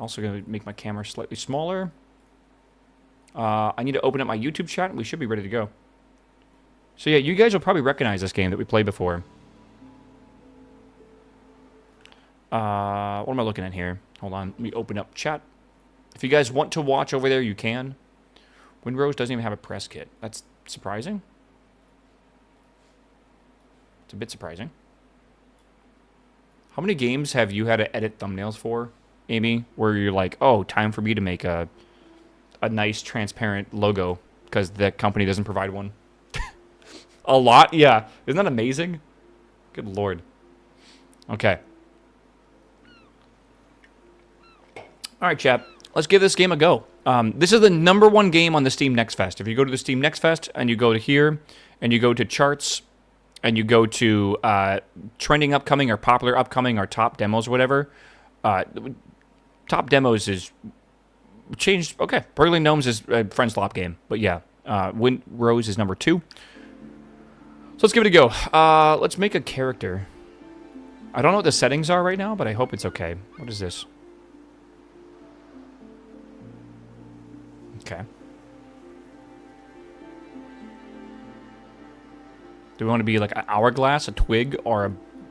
Also going to make my camera slightly smaller. I need to open up my YouTube chat, and we should be ready to go. So yeah, you guys will probably recognize this game that we played before. What am I looking at here? Hold on, let me open up chat. If you guys want to watch over there, you can. WINDROSE doesn't even have a press kit. That's surprising. It's a bit surprising. How many games have you had to edit thumbnails for, Amy, where you're like, oh, time for me to make a nice transparent logo because the company doesn't provide one? A lot? Yeah. Isn't that amazing? Good lord. Okay. Alright, chap. Let's give this game a go. This is the #1 game on the Steam Next Fest. If you go to the Steam Next Fest and you go to here and you go to charts and you go to trending upcoming or popular upcoming or top demos or whatever, top demos is changed. Okay, Burgling Gnomes is a friend slop game, but yeah, WINDROSE is #2. So let's give it a go. Let's make a character. I don't know what the settings are right now, but I hope it's okay. What is this? Okay. Do we want to be like an hourglass, a twig, or a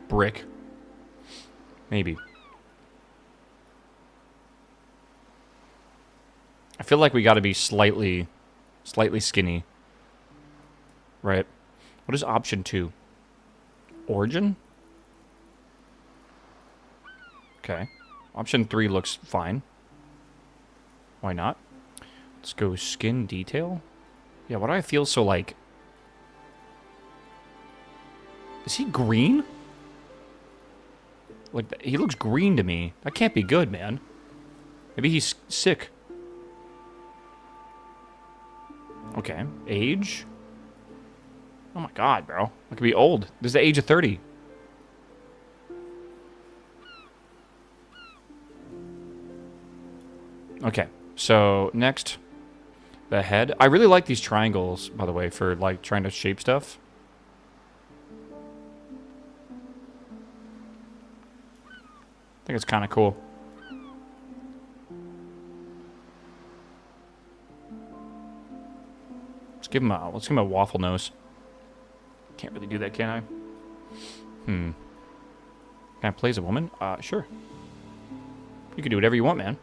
brick? Maybe. I feel like we got to be slightly skinny. Right. What is option 2? Origin? Okay. Option 3 looks fine. Why not? Let's go skin detail. Yeah, why do I feel so like... Is he green? Like, he looks green to me. That can't be good, man. Maybe he's sick. Okay. Age? Oh my god, bro. I could be old. This is the age of 30. Okay. So, next... The head. I really like these triangles, by the way, for, like, trying to shape stuff. I think it's kind of cool. Let's give him a waffle nose. Can't really do that, can I? Can I play as a woman? Sure. You can do whatever you want, man.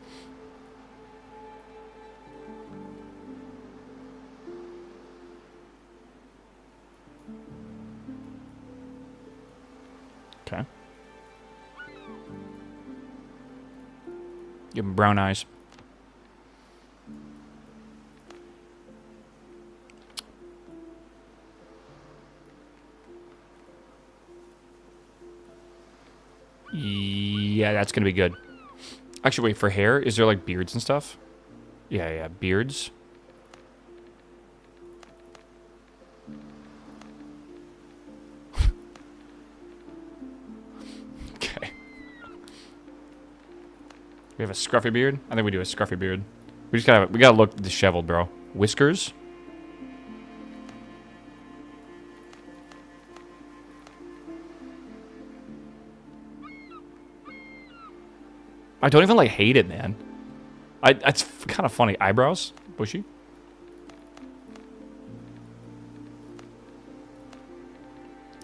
Okay. Give him brown eyes. Yeah, that's gonna be good. Actually, wait, for hair, is there like beards and stuff? Yeah, beards. Okay. We have a scruffy beard? I think we do a scruffy beard. We gotta look disheveled, bro. Whiskers? I don't even, like, hate it, man. It's kind of funny. Eyebrows? Bushy?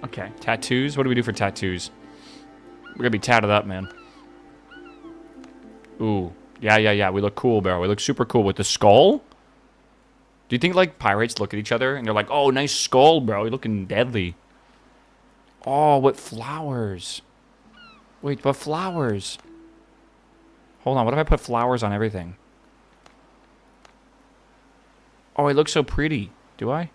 Okay. Tattoos? What do we do for tattoos? We're gonna be tatted up, man. Ooh. Yeah. We look cool, bro. We look super cool with the skull. Do you think, like, pirates look at each other and they're like, oh, nice skull, bro. You're looking deadly. Oh, what flowers. Wait, what flowers? Hold on, what if I put flowers on everything? Oh, it looks so pretty. Do I?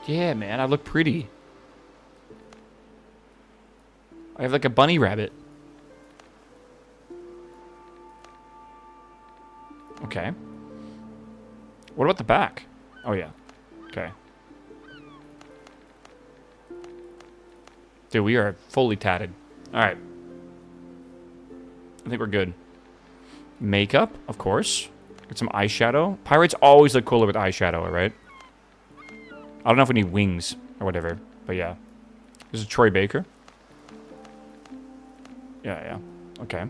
Yeah, man, I look pretty. I have like a bunny rabbit. Okay. What about the back? Oh, yeah. Okay. Dude, we are fully tatted. Alright. I think we're good. Makeup, of course. Get some eyeshadow. Pirates always look cooler with eyeshadow, right? I don't know if we need wings or whatever, but yeah. This is Troy Baker. Yeah. Okay.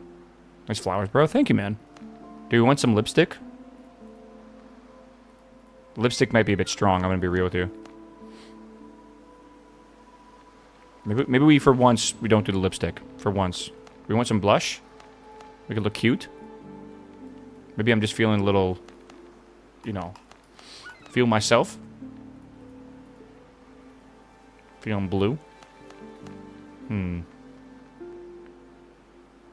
Nice flowers, bro. Thank you, man. Do you want some lipstick? Lipstick might be a bit strong. I'm gonna be real with you. Maybe we, for once, we don't do the lipstick. For once. We want some blush? We could look cute? Maybe I'm just feeling a little, you know, feel myself. Feeling blue.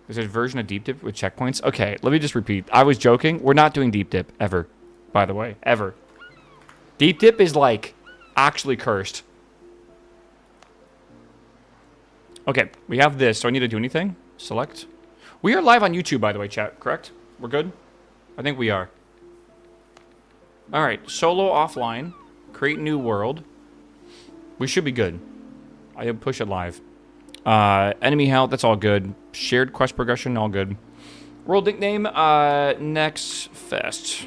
Is there a version of Deep Dip with checkpoints? Okay, let me just repeat. I was joking. We're not doing Deep Dip, ever. By the way, ever. Deep Dip is, like, actually cursed. Okay, we have this. Do I need to do anything? Select. We are live on YouTube, by the way, chat. Correct? We're good? I think we are. Alright, solo offline. Create new world. We should be good. I push it live. Enemy health, that's all good. Shared quest progression, all good. World nickname, Next Fest.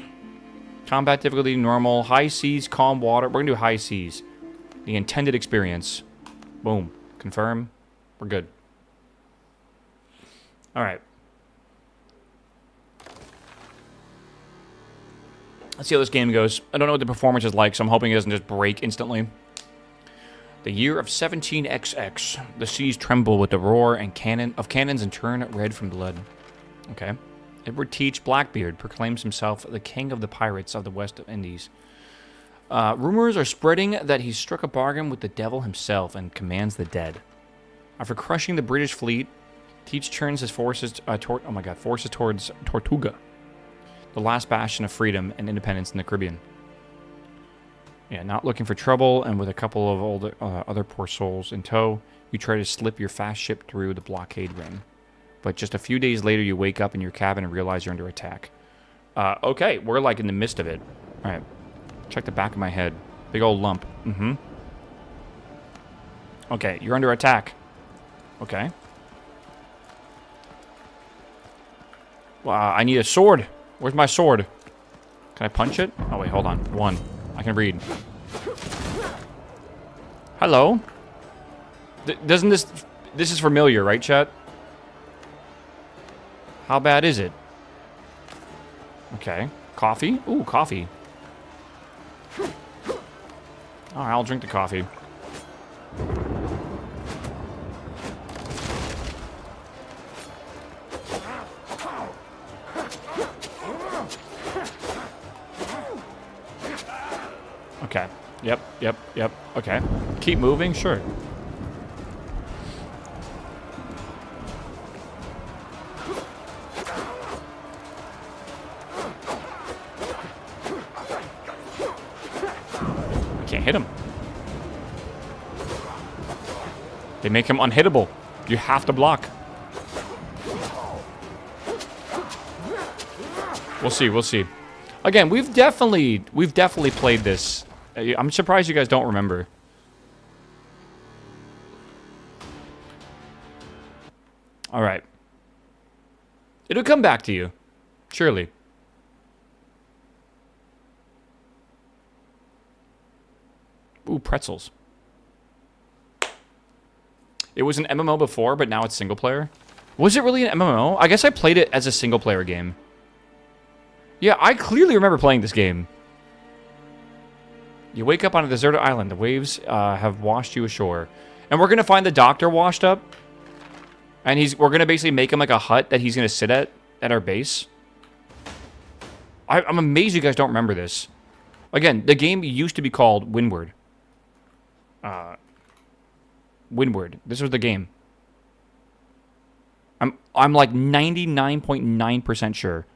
Combat difficulty, normal. High seas, calm water. We're gonna do high seas. The intended experience. Boom. Confirm. We're good. Alright. Let's see how this game goes. I don't know what the performance is like, so I'm hoping it doesn't just break instantly. The year of 17XX. The seas tremble with the roar and cannons and turn red from blood. Okay. Edward Teach Blackbeard proclaims himself the king of the pirates of the West Indies. Rumors are spreading that he struck a bargain with the devil himself and commands the dead. After crushing the British fleet, Teach turns his forces towards Tortuga, the last bastion of freedom and independence in the Caribbean. Yeah, not looking for trouble, and with a couple of other poor souls in tow, you try to slip your fast ship through the blockade ring. But just a few days later, you wake up in your cabin and realize you're under attack. Okay, we're like in the midst of it. Alright, check the back of my head. Big old lump. Okay, you're under attack. Okay. Well, I need a sword. Where's my sword? Can I punch it? Oh, wait, hold on. One. I can read. Hello? Doesn't this... This is familiar, right, chat? How bad is it? Okay. Coffee? Ooh, coffee. Alright, I'll drink the coffee. Okay. Yep. Okay. Keep moving? Sure. I can't hit him. They make him unhittable. You have to block. We'll see. Again, we've definitely played this. I'm surprised you guys don't remember. Alright. It'll come back to you. Surely. Ooh, pretzels. It was an MMO before, but now it's single player. Was it really an MMO? I guess I played it as a single player game. Yeah, I clearly remember playing this game. You wake up on a deserted island. The waves have washed you ashore. And we're going to find the doctor washed up. And we're going to basically make him like a hut that he's going to sit at our base. I'm amazed you guys don't remember this. Again, the game used to be called Windward. Windward. This was the game. I'm like 99.9% sure.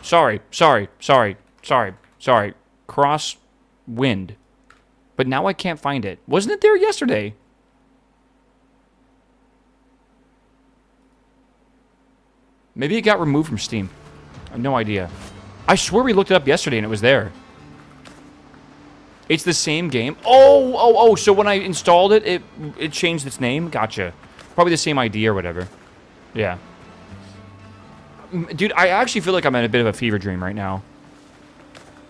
Sorry. Cross wind. But now I can't find it. Wasn't it there yesterday? Maybe it got removed from Steam. I have no idea. I swear we looked it up yesterday and it was there. It's the same game. Oh, so when I installed it, it changed its name? Gotcha. Probably the same idea or whatever. Yeah. Dude, I actually feel like I'm in a bit of a fever dream right now.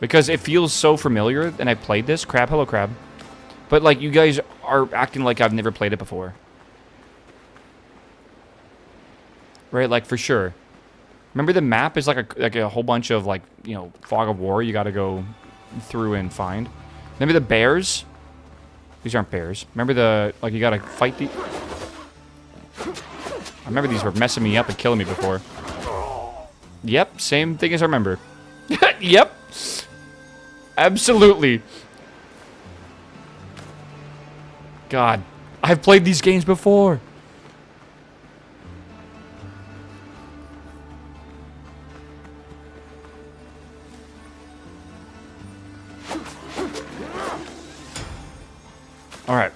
Because it feels so familiar, and I played this. Crab, hello, Crab. But, like, you guys are acting like I've never played it before. Right? Like, for sure. Remember the map is like a whole bunch of, like, you know, fog of war you gotta go through and find. Remember the bears? These aren't bears. Remember the, like, you gotta fight the... I remember these were messing me up and killing me before. Yep, same thing as I remember. Yep. Absolutely. God, I've played these games before. All right.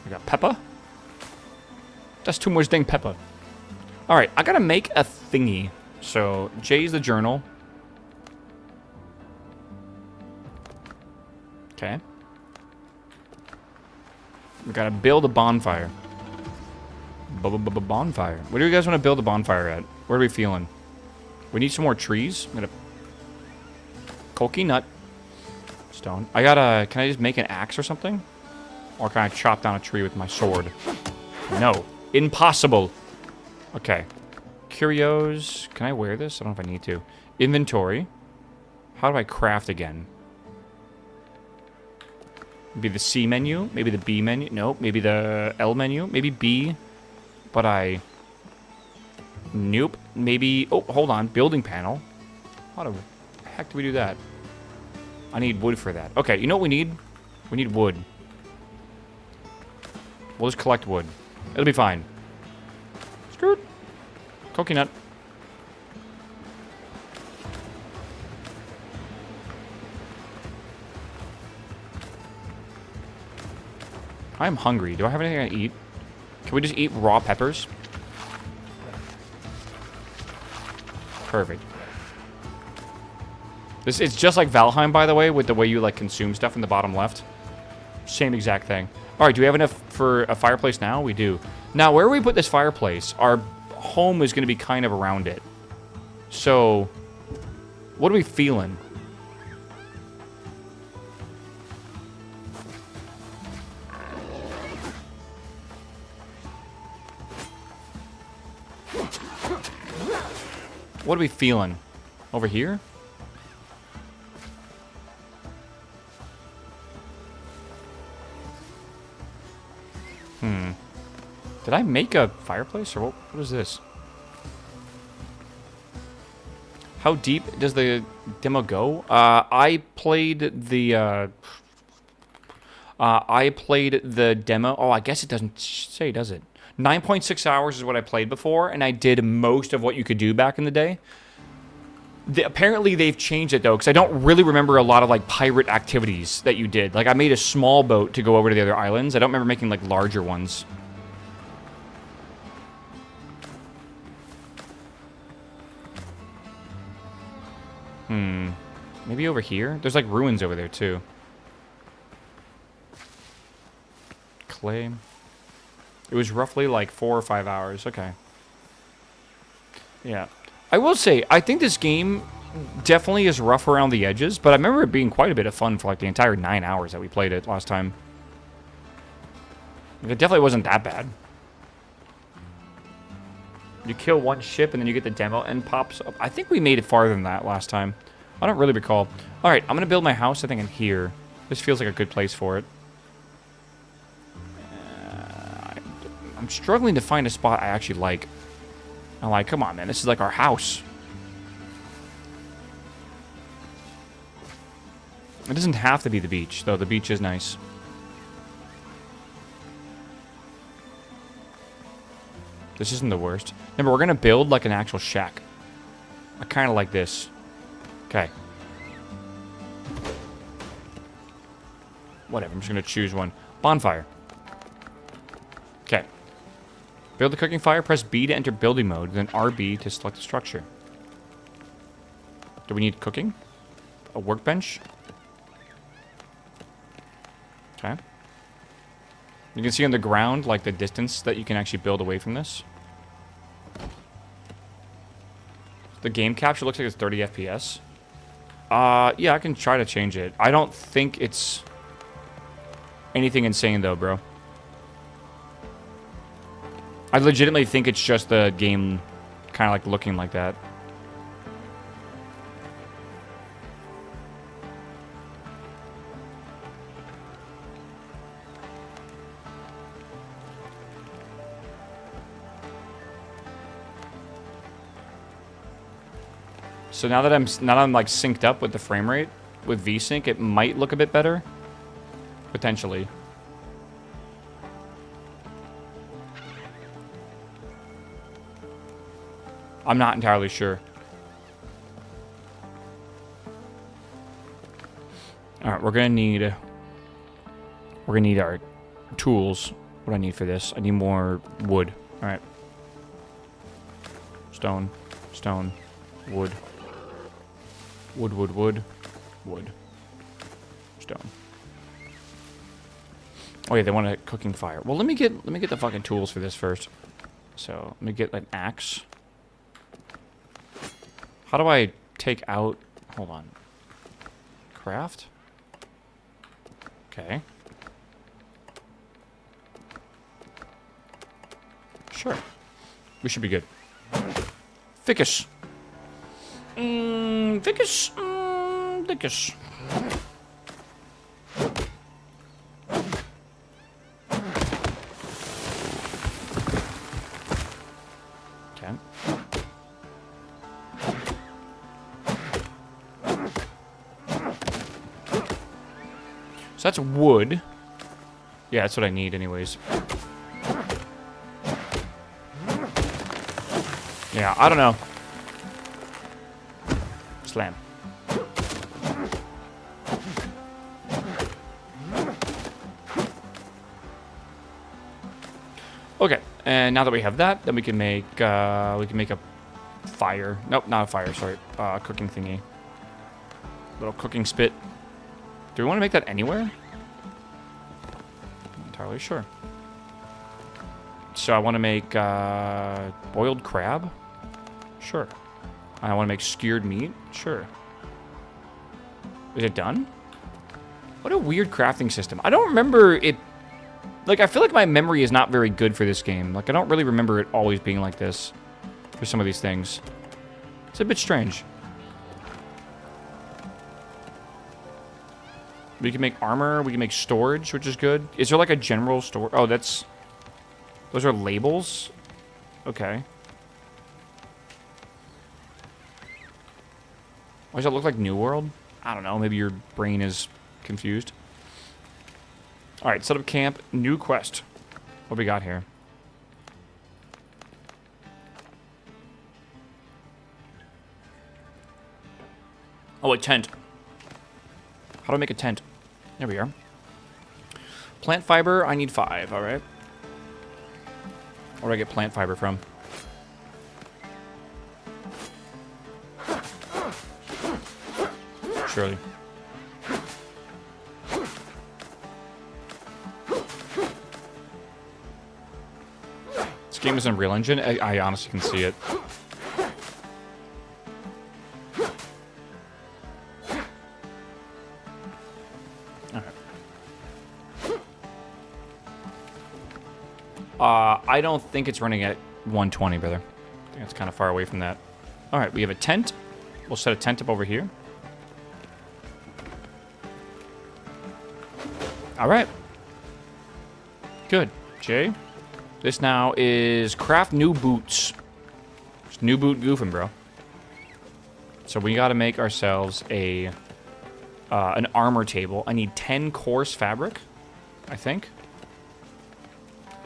We got Peppa. That's too much dang Peppa. All right, I gotta make a thingy. So J's the journal. Okay. We gotta build a bonfire. Bonfire. Where do you guys want to build a bonfire at? Where are we feeling? We need some more trees. I'm gonna... Cokie nut. Stone. I gotta... Can I just make an axe or something? Or can I chop down a tree with my sword? No. Impossible. Okay. Curios. Can I wear this? I don't know if I need to. Inventory. How do I craft again? Maybe the C menu? Maybe the B menu? No. Maybe the L menu? Maybe B. But I... Nope. Maybe... Oh, hold on. Building panel. How the heck do we do that? I need wood for that. Okay, you know what we need? We need wood. We'll just collect wood. It'll be fine. Skirt. Coconut. I'm hungry. Do I have anything to eat? Can we just eat raw peppers? Perfect. This it's just like Valheim, by the way, with the way you like consume stuff in the bottom left. Same exact thing. All right, do we have enough for a fireplace now? We do. Now, where we put this fireplace, our home is going to be kind of around it. So, what are we feeling? What are we feeling? Over here? Did I make a fireplace, or what is this? How deep does the demo go? I played the demo. Oh, I guess it doesn't say, does it? 9.6 hours is what I played before, and I did most of what you could do back in the day. Apparently they've changed it, though, because I don't really remember a lot of, like, pirate activities that you did. Like, I made a small boat to go over to the other islands. I don't remember making, like, larger ones. Maybe over here? There's, like, ruins over there, too. Clay. It was roughly, like, 4 or 5 hours. Okay. Yeah. I will say, I think this game definitely is rough around the edges, but I remember it being quite a bit of fun for, like, the entire 9 hours that we played it last time. It definitely wasn't that bad. You kill one ship, and then you get the demo and pops up. I think we made it farther than that last time. I don't really recall. All right, I'm going to build my house, I think, in here. This feels like a good place for it. I'm struggling to find a spot I actually like. I'm like, come on, man. This is like our house. It doesn't have to be the beach, though. The beach is nice. This isn't the worst. Remember, we're going to build like an actual shack. I kind of like this. Okay. Whatever, I'm just going to choose one. Bonfire. Okay. Build the cooking fire, press B to enter building mode, then RB to select the structure. Do we need cooking? A workbench? Okay. You can see on the ground, like, the distance that you can actually build away from this. The game capture looks like it's 30 FPS. Yeah, I can try to change it. I don't think it's anything insane, though, bro. I legitimately think it's just the game kind of like looking like that. So now that I'm like synced up with the frame rate with VSync, it might look a bit better, potentially. I'm not entirely sure. All right, we're gonna need our tools. What do I need for this? I need more wood. All right. Stone, stone, wood. Wood, wood, wood, wood, stone. Oh yeah, they want a cooking fire. Well, let me get the fucking tools for this first. So let me get an axe. How do I take out? Hold on. Craft. Okay. Sure. We should be good. Ficus. Ficus. Ficus. Okay. So that's wood. Yeah, that's what I need anyways. Yeah, I don't know. Slam. Okay, and now that we have that, then we can make a fire. Nope, not a fire. Sorry, cooking thingy. Little cooking spit. Do we want to make that anywhere? Not entirely sure. So I want to make boiled crab. Sure. I want to make skewered meat. Sure. Is it done? What a weird crafting system. I don't remember it. Like, I feel like my memory is not very good for this game. Like, I don't really remember it always being like this for some of these things. It's a bit strange. We can make armor. We can make storage, which is good. Is there like a general store? Oh, that's... Those are labels? Okay. Why does that look like New World? I don't know. Maybe your brain is confused. Alright, set up camp. New quest. What we got here? Oh, a tent. How do I make a tent? There we are. Plant fiber, I need 5, alright. Where do I get plant fiber from? Surely. This game is in Unreal Engine. I honestly can see it. I don't think it's running at 120, brother. I think it's kind of far away from that. All right, we have a tent. We'll set a tent up over here. All right. Good. Jay, this now is craft new boots. It's new boot goofing, bro. So we got to make ourselves a an armor table. I need 10 coarse fabric, I think.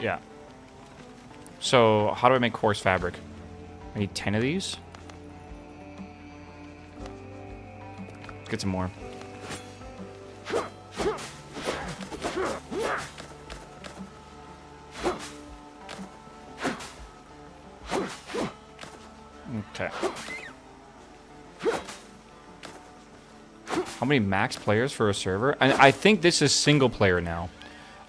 Yeah. So, how do I make coarse fabric? I need 10 of these. Let's get some more. Okay. How many max players for a server? I think this is single player now.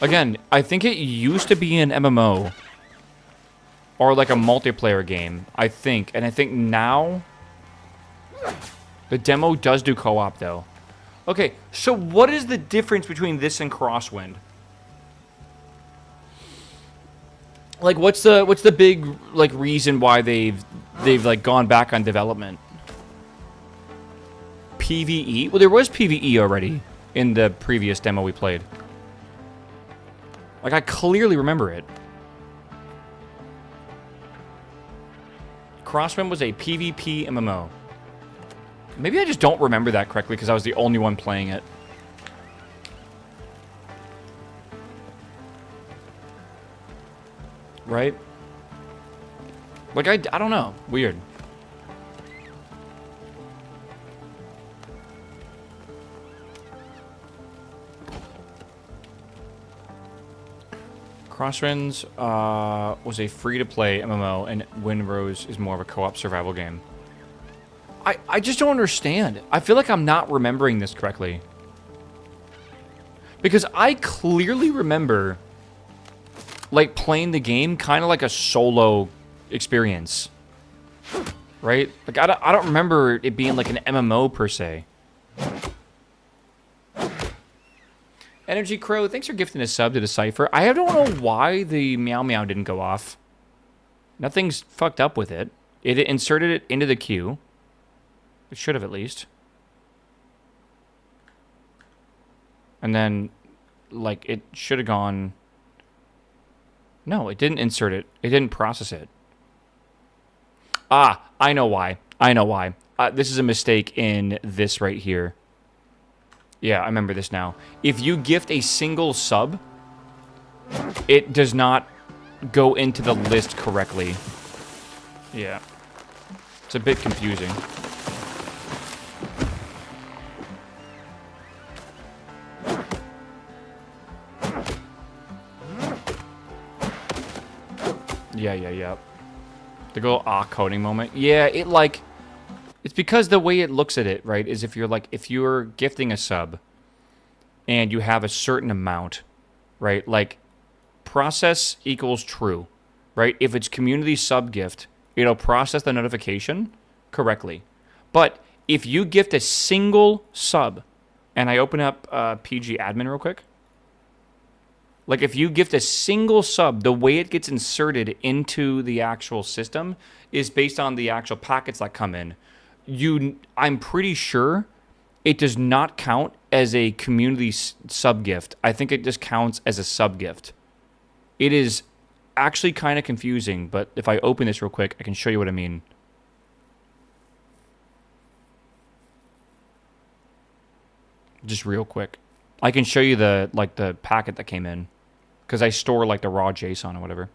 Again, I think it used to be an MMO. Or like a multiplayer game, I think. And I think now The demo does do co-op, though. Okay, so what is the difference between this and Crosswind? Like, what's the big, like, reason why they've like, gone back on development? PvE? Well, there was PvE already in the previous demo we played. Like, I clearly remember it. Crosswind was a PvP MMO. Maybe I just don't remember that correctly because I was the only one playing it. Right? Like, I don't know. Weird. Crosswinds was a free-to-play MMO, and WINDROSE is more of a co-op survival game. I just don't understand. I feel like I'm not remembering this correctly. Because I clearly remember, like, playing the game kind of like a solo experience. Right? Like, I don't remember it being like an MMO per se. Energy Crow, thanks for gifting a sub to Decipher. I don't know why the meow meow didn't go off. Nothing's fucked up with it. It inserted it into the queue. It should have, at least. And then, like, it should have gone... No, it didn't insert it. It didn't process it. Ah, I know why. I know why. This is a mistake in this right here. Yeah, I remember this now. If you gift a single sub, it does not go into the list correctly. Yeah. It's a bit confusing. Yeah. The good old coding moment. Yeah, it like... It's because the way it looks at it, right, is if you're gifting a sub and you have a certain amount, right, like process equals true, right? If it's community sub gift, it'll process the notification correctly. But if you gift a single sub, and I open up PG admin real quick, like if you gift a single sub, the way it gets inserted into the actual system is based on the actual packets that come in. I'm pretty sure it does not count as a community sub gift. I think it just counts as a sub gift. It is actually kind of confusing, but if I open this real quick, I can show you what I mean. Just real quick. I can show you the packet that came in because I store like the raw JSON or whatever.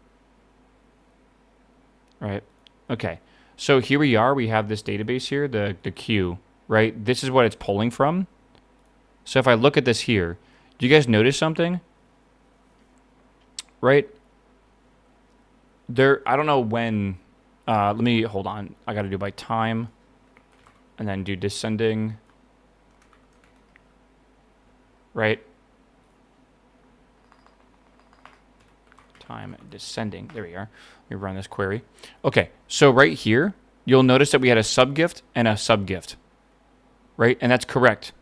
Right? Okay. So here we are. We have this database here, the queue, right? This is what it's pulling from. So if I look at this here, do you guys notice something? Right? I don't know when. Let me hold on. I got to do by time, and then do descending. Right? Time descending. There we are. Let me run this query. Okay, so right here, you'll notice that we had a subgift and a subgift. Right? And that's correct.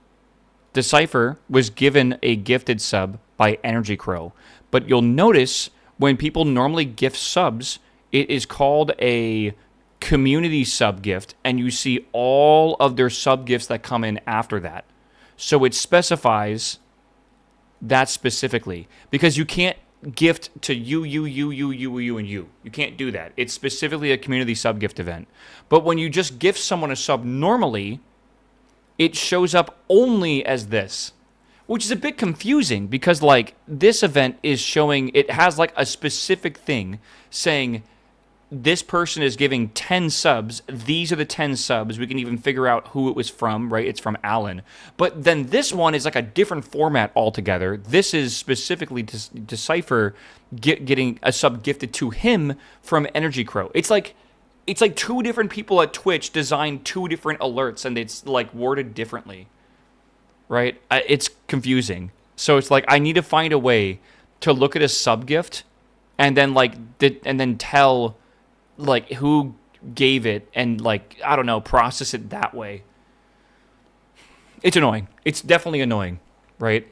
Decipher was given a gifted sub by Energy Crow. But you'll notice when people normally gift subs, it is called a community subgift, and you see all of their subgifts that come in after that. So it specifies that specifically. Because you can't gift to you, and you. You can't do that. It's specifically a community subgift event. But when you just gift someone a sub normally, it shows up only as this, which is a bit confusing because, like, this event is showing, it has, like, a specific thing saying this person is giving 10 subs. These are the 10 subs. We can even figure out who it was from, right? It's from Alan. But then this one is, like, a different format altogether. This is specifically to Decipher getting a sub gifted to him from Energy Crow. It's like two different people at Twitch designed two different alerts, and it's, like, worded differently. Right? It's confusing. So it's like I need to find a way to look at a sub gift and then and then tell like who gave it and like I don't know, process it that way. It's annoying. It's definitely annoying, right?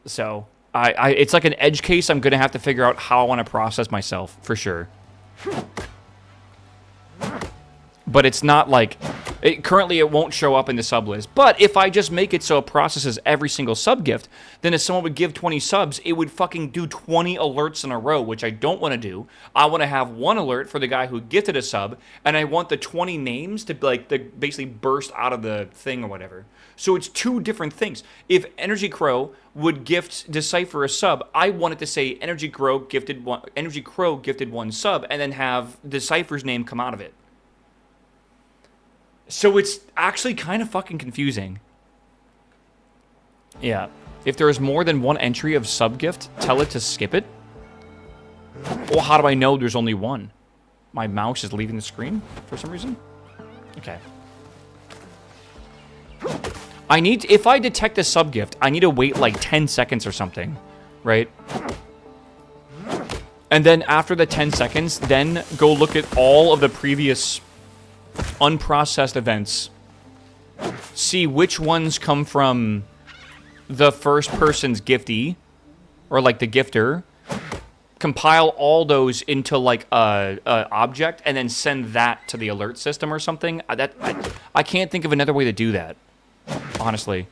So, it's like an edge case I'm going to have to figure out how I want to process myself, for sure. But it's not like... currently, it won't show up in the sub list. But if I just make it so it processes every single sub gift, then if someone would give 20 subs, it would fucking do 20 alerts in a row, which I don't want to do. I want to have one alert for the guy who gifted a sub, and I want the 20 names to basically burst out of the thing or whatever. So it's two different things. If Energy Crow would gift Decipher a sub, I want it to say Energy Crow gifted one sub, and then have Decipher's name come out of it. So it's actually kind of fucking confusing. Yeah. If there is more than one entry of sub-gift, tell it to skip it. Well, how do I know there's only one? My mouse is leaving the screen for some reason? Okay. If I detect a sub-gift, I need to wait like 10 seconds or something. Right? And then after the 10 seconds, then go look at all of the previous... unprocessed events, see which ones come from the first person's giftee, or like the gifter, compile all those into like a object, and then send that to the alert system or something. I can't think of another way to do that, honestly.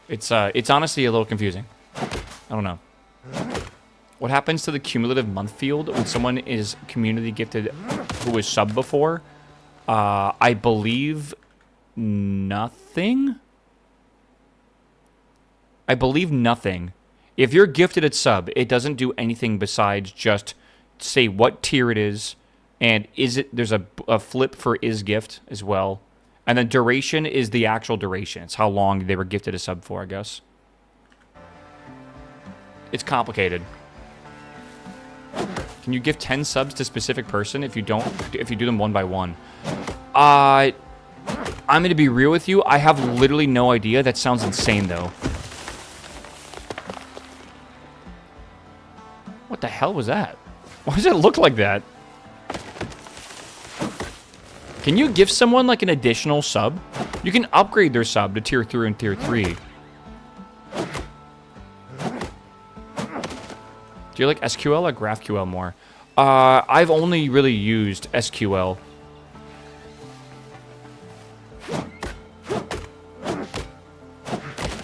It's honestly a little confusing. I don't know. What happens to the cumulative month field when someone is community gifted who was subbed before? I believe nothing. I believe nothing. If you're gifted at sub, it doesn't do anything besides just say what tier it is, and there's a flip for is gift as well. And then duration is the actual duration. It's how long they were gifted a sub for, I guess. It's complicated. Can you give 10 subs to a specific person if you do them one by one? I'm going to be real with you. I have literally no idea. That sounds insane, though. What the hell was that? Why does it look like that? Can you give someone like an additional sub? You can upgrade their sub to tier 3 and tier 3. Do you like SQL or GraphQL more? I've only really used SQL.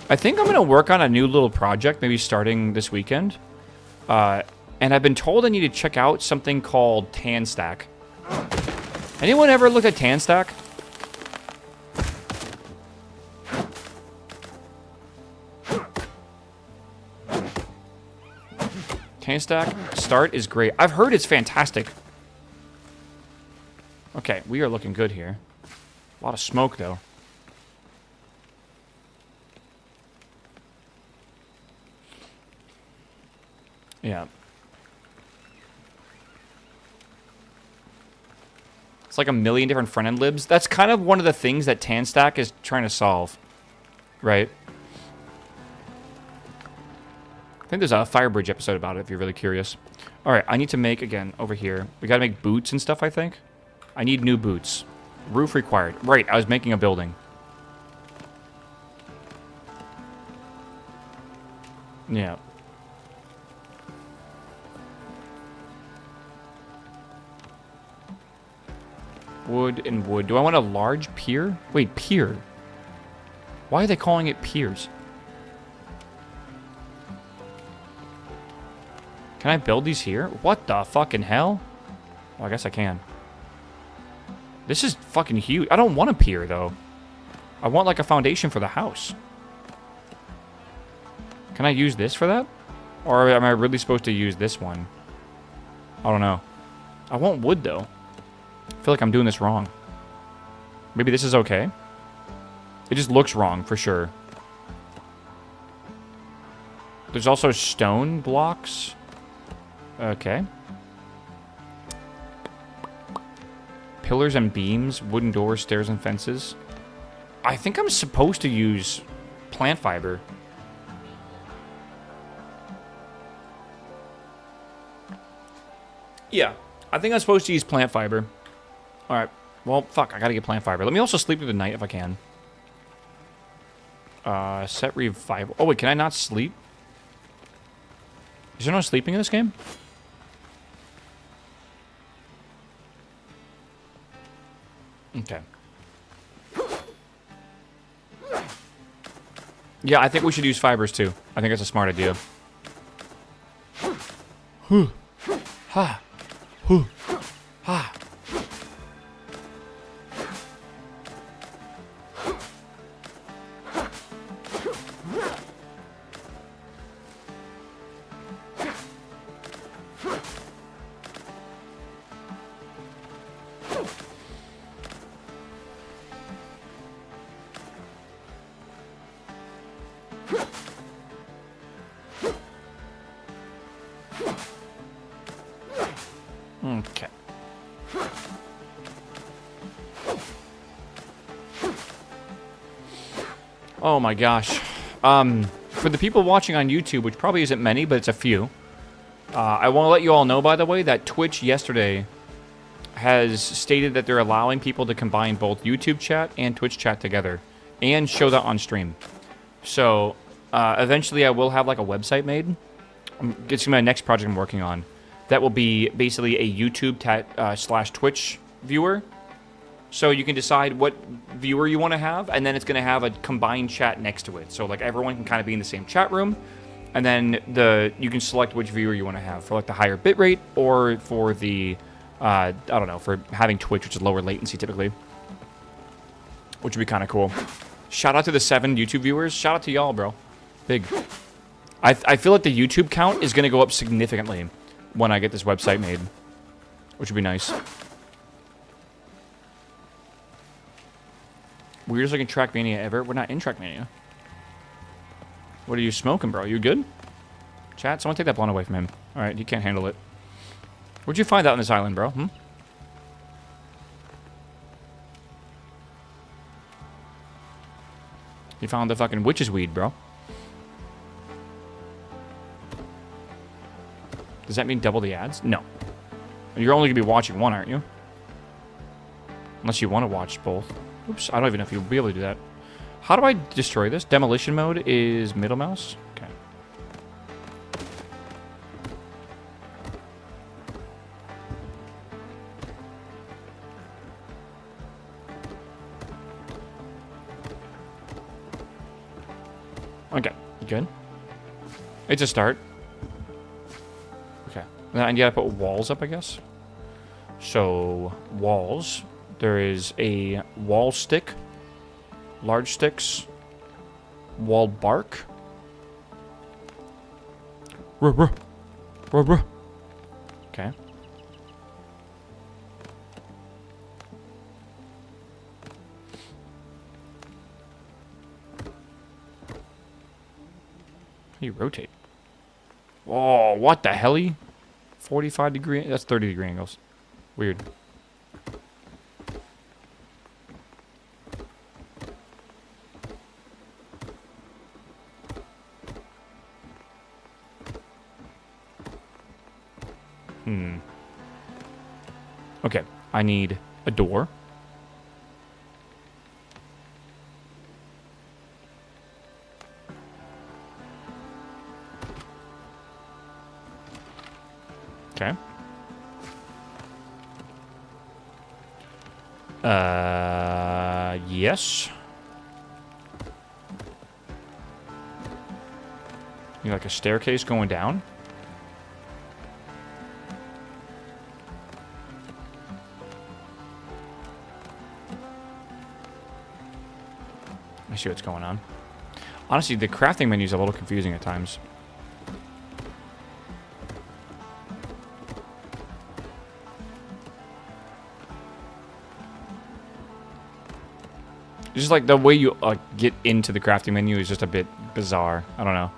I think I'm going to work on a new little project, maybe starting this weekend. And I've been told I need to check out something called TanStack. Anyone ever looked at TanStack? TanStack start is great. I've heard it's fantastic. Okay, we are looking good here. A lot of smoke, though. Yeah. It's like a million different front-end libs. That's kind of one of the things that TanStack is trying to solve. Right? I think there's a Firebridge episode about it if you're really curious. Alright, I need to make, again, over here. We gotta make boots and stuff, I think. I need new boots. Roof required. Right, I was making a building. Yeah. Wood and wood. Do I want a large pier? Wait, pier? Why are they calling it piers? Can I build these here? What the fucking hell? Well, I guess I can. This is fucking huge. I don't want a pier, though. I want, like, a foundation for the house. Can I use this for that? Or am I really supposed to use this one? I don't know. I want wood, though. I feel like I'm doing this wrong. Maybe this is okay. It just looks wrong, for sure. There's also stone blocks. Okay. Pillars and beams, wooden doors, stairs and fences. I think I'm supposed to use plant fiber. Yeah, I think I'm supposed to use plant fiber. Alright. Well, fuck, I gotta get plant fiber. Let me also sleep through the night if I can. Set revival. Oh, wait, can I not sleep? Is there no sleeping in this game? Okay. Yeah, I think we should use fibers too. I think that's a smart idea. Ha. Ha. Okay. Oh my gosh. For the people watching on YouTube, which probably isn't many, but it's a few, I want to let you all know, by the way, that Twitch yesterday has stated that they're allowing people to combine both YouTube chat and Twitch chat together and show that on stream. So, eventually I will have like a website made. It's my next project I'm working on. That will be basically a YouTube / Twitch viewer. So you can decide what viewer you want to have, and then it's going to have a combined chat next to it. So like everyone can kind of be in the same chat room, and then you can select which viewer you want to have for like the higher bitrate or for the I don't know, for having Twitch, which is lower latency typically, which would be kind of cool. Shout out to the 7 YouTube viewers. Shout out to y'all, bro. Big. I feel like the YouTube count is going to go up significantly when I get this website made, which would be nice. Weirdest looking Trackmania ever. We're not in Trackmania. What are you smoking, bro? You good? Chat, someone take that blunt away from him. Alright, he can't handle it. Where'd you find that on this island, bro? You found the fucking witch's weed, bro. Does that mean double the ads? No. You're only going to be watching one, aren't you? Unless you want to watch both. Oops, I don't even know if you'll be able to do that. How do I destroy this? Demolition mode is middle mouse? Okay. Okay, good. It's a start. Okay. And you gotta put walls up, I guess. So, walls. There is a wall stick, large sticks, wall bark. Okay. You rotate. Whoa, what the helly? 45 degree, that's 30 degree angles. Weird. Okay, I need a door. Okay. Yes. You like a staircase going down? I see what's going on. Honestly, the crafting menu is a little confusing at times. Just like the way you get into the crafting menu is just a bit bizarre. I don't know.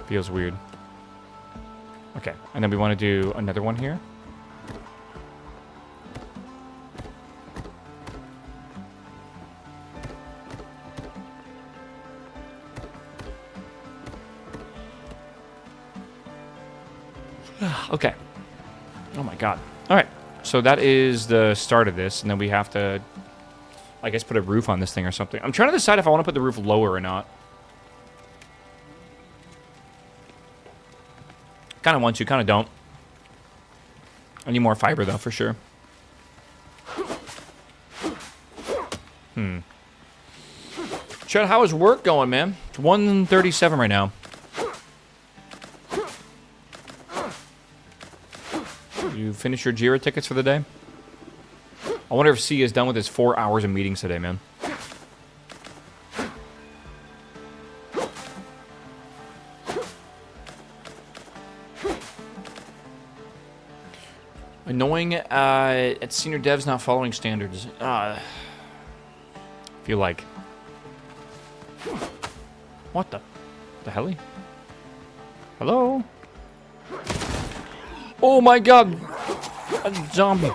Feels weird. Okay, and then we want to do another one here. Okay. Oh my god. Alright. So that is the start of this, and then we have to, I guess, put a roof on this thing or something. I'm trying to decide if I want to put the roof lower or not. Kind of want to, kind of don't. I need more fiber, though, for sure. Chad, how is work going, man? It's 1:37 right now. You finished your Jira tickets for the day? I wonder if C is done with his 4 hours of meetings today, man. Annoying at senior devs not following standards. Feel like. What the hell? Hello? Oh my god! A zombie.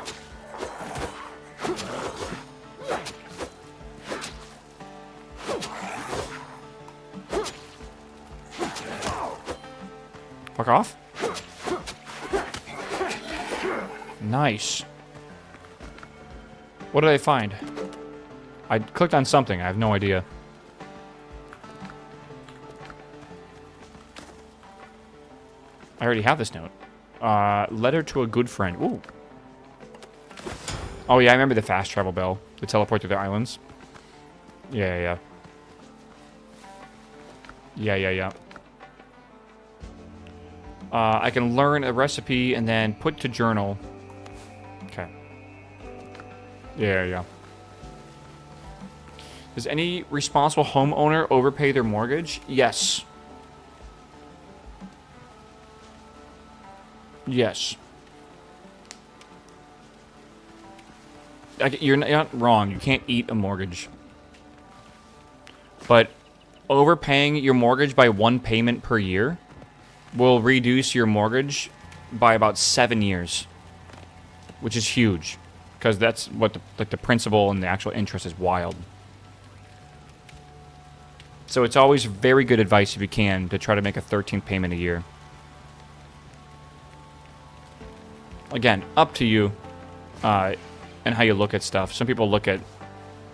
Fuck off. Nice. What did I find? I clicked on something. I have no idea. I already have this note. Letter to a good friend. Ooh. Oh, yeah, I remember the fast travel bell. To teleport to the islands. Yeah. I can learn a recipe and then put to journal. Okay. Yeah. Does any responsible homeowner overpay their mortgage? Yes. Yes. You're not wrong. You can't eat a mortgage. But overpaying your mortgage by one payment per year will reduce your mortgage by about 7 years, which is huge, because that's what the principal and the actual interest is wild. So it's always very good advice if you can to try to make a 13th payment a year. Again, up to you and how you look at stuff. Some people look at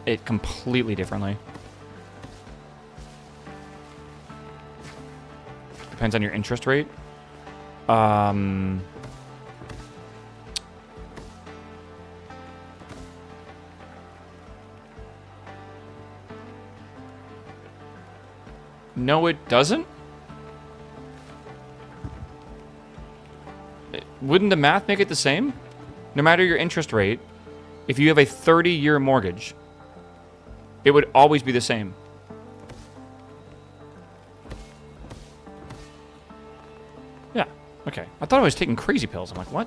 it completely differently. Depends on your interest rate. No, it doesn't. Wouldn't the math make it the same? No matter your interest rate, if you have a 30-year mortgage, it would always be the same. Yeah, okay. I thought I was taking crazy pills. I'm like, what?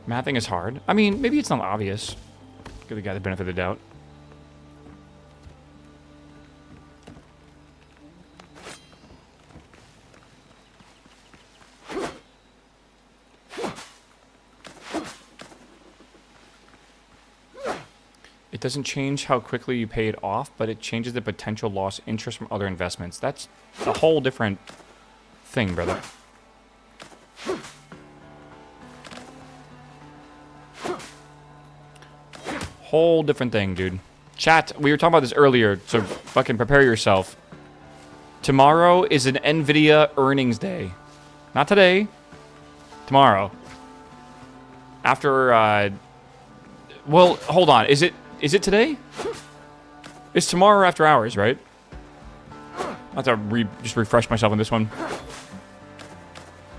Mathing is hard. I mean, maybe it's not obvious. Give the guy the benefit of the doubt. It doesn't change how quickly you pay it off, but it changes the potential loss interest from other investments. That's a whole different thing, brother. Whole different thing, dude. Chat, we were talking about this earlier, so fucking prepare yourself. Tomorrow is an NVIDIA earnings day. Not today. Tomorrow. After, well, hold on. Is it today? It's tomorrow after hours, right? I have to just refresh myself on this one.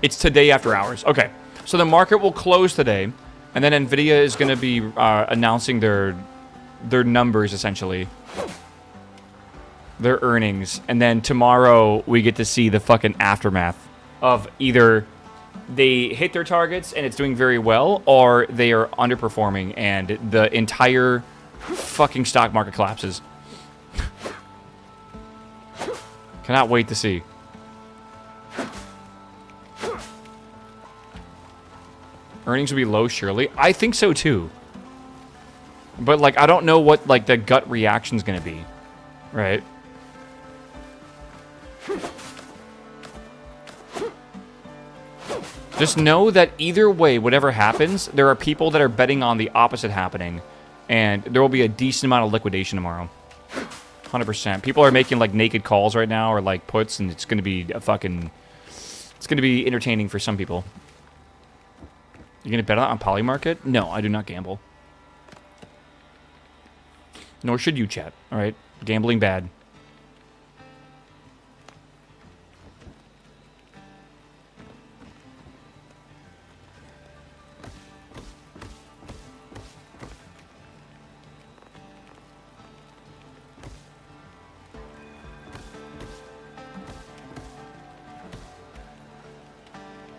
It's today after hours. Okay. So the market will close today, and then NVIDIA is going to be announcing their numbers, essentially. Their earnings. And then tomorrow, we get to see the fucking aftermath of either they hit their targets and it's doing very well, or they are underperforming and the entire fucking stock market collapses. Cannot wait to see. Earnings will be low, surely. I think so too. But like, I don't know what like the gut reaction's gonna be, right? Just know that either way, whatever happens, there are people that are betting on the opposite happening. And there will be a decent amount of liquidation tomorrow. 100%. People are making, like, naked calls right now or, like, puts, and it's going to be a fucking... It's going to be entertaining for some people. You're going to bet on Polymarket? No, I do not gamble. Nor should you, chat. All right? Gambling bad.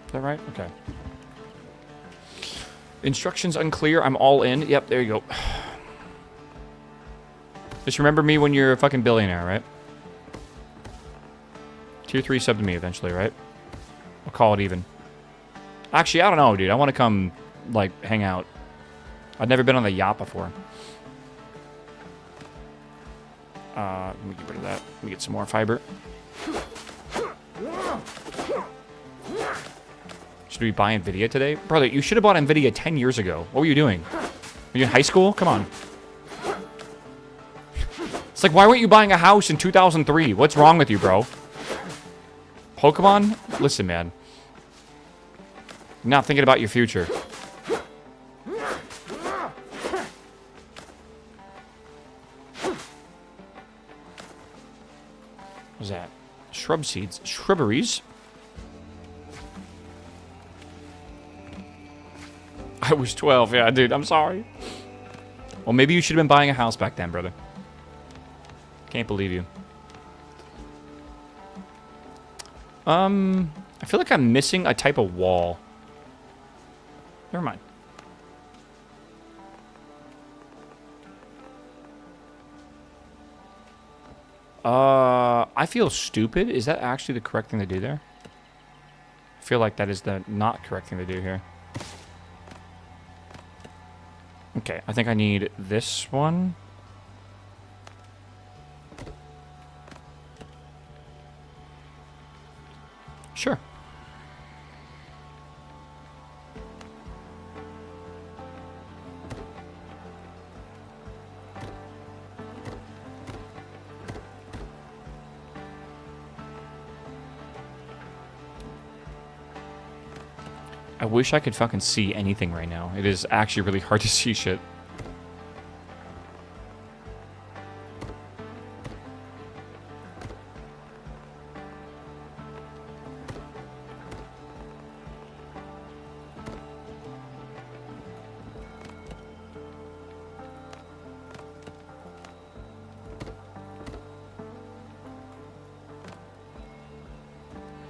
Is that right? Okay. Instructions unclear. I'm all in. Yep, there you go. Just remember me when you're a fucking billionaire, right? Tier 3 sub to me eventually, right? I'll call it even. Actually, I don't know, dude. I want to come, like, hang out. I've never been on the yacht before. Let me get rid of that. Let me get some more fiber. Should we buy NVIDIA today? Brother, you should have bought NVIDIA 10 years ago. What were you doing? Were you in high school? Come on. It's like, why weren't you buying a house in 2003? What's wrong with you, bro? Pokemon? Listen, man. You're not thinking about your future. What's that? Shrub seeds. Shrubberies? I was 12. Yeah, dude, I'm sorry. Well, maybe you should have been buying a house back then, brother. Can't believe you. I feel like I'm missing a type of wall. Never mind. I feel stupid. Is that actually the correct thing to do there? I feel like that is the not correct thing to do here. Okay, I think I need this one. Sure. I wish I could fucking see anything right now. It is actually really hard to see shit.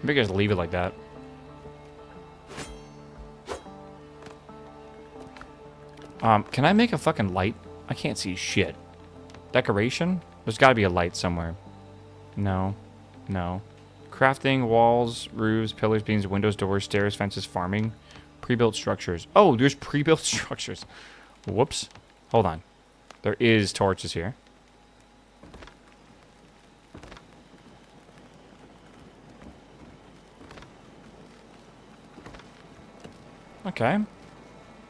Maybe I just leave it like that. Can I make a fucking light? I can't see shit. Decoration? There's gotta be a light somewhere. No. No. Crafting, walls, roofs, pillars, beams, windows, doors, stairs, fences, farming. Pre-built structures. Oh, there's pre-built structures. Whoops. Hold on. There is torches here. Okay.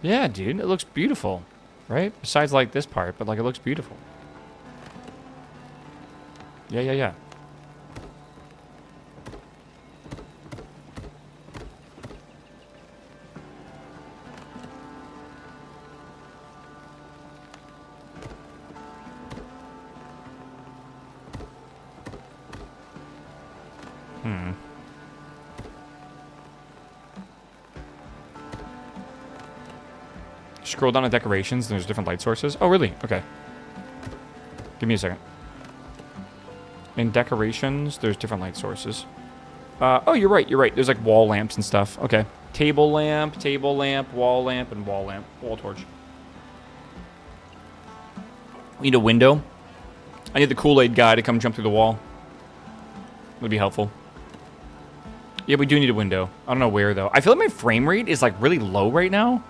Yeah, dude, it looks beautiful, right? Besides, like, this part, but, like, it looks beautiful. Yeah, yeah, yeah. Scroll down to decorations, and there's different light sources. Oh, really? Okay. Give me a second. In decorations, there's different light sources. Oh, you're right, you're right. There's, like, wall lamps and stuff. Okay. Table lamp, wall lamp, and wall lamp. Wall torch. We need a window. I need the Kool-Aid guy to come jump through the wall. Would be helpful. Yeah, we do need a window. I don't know where, though. I feel like my frame rate is, like, really low right now.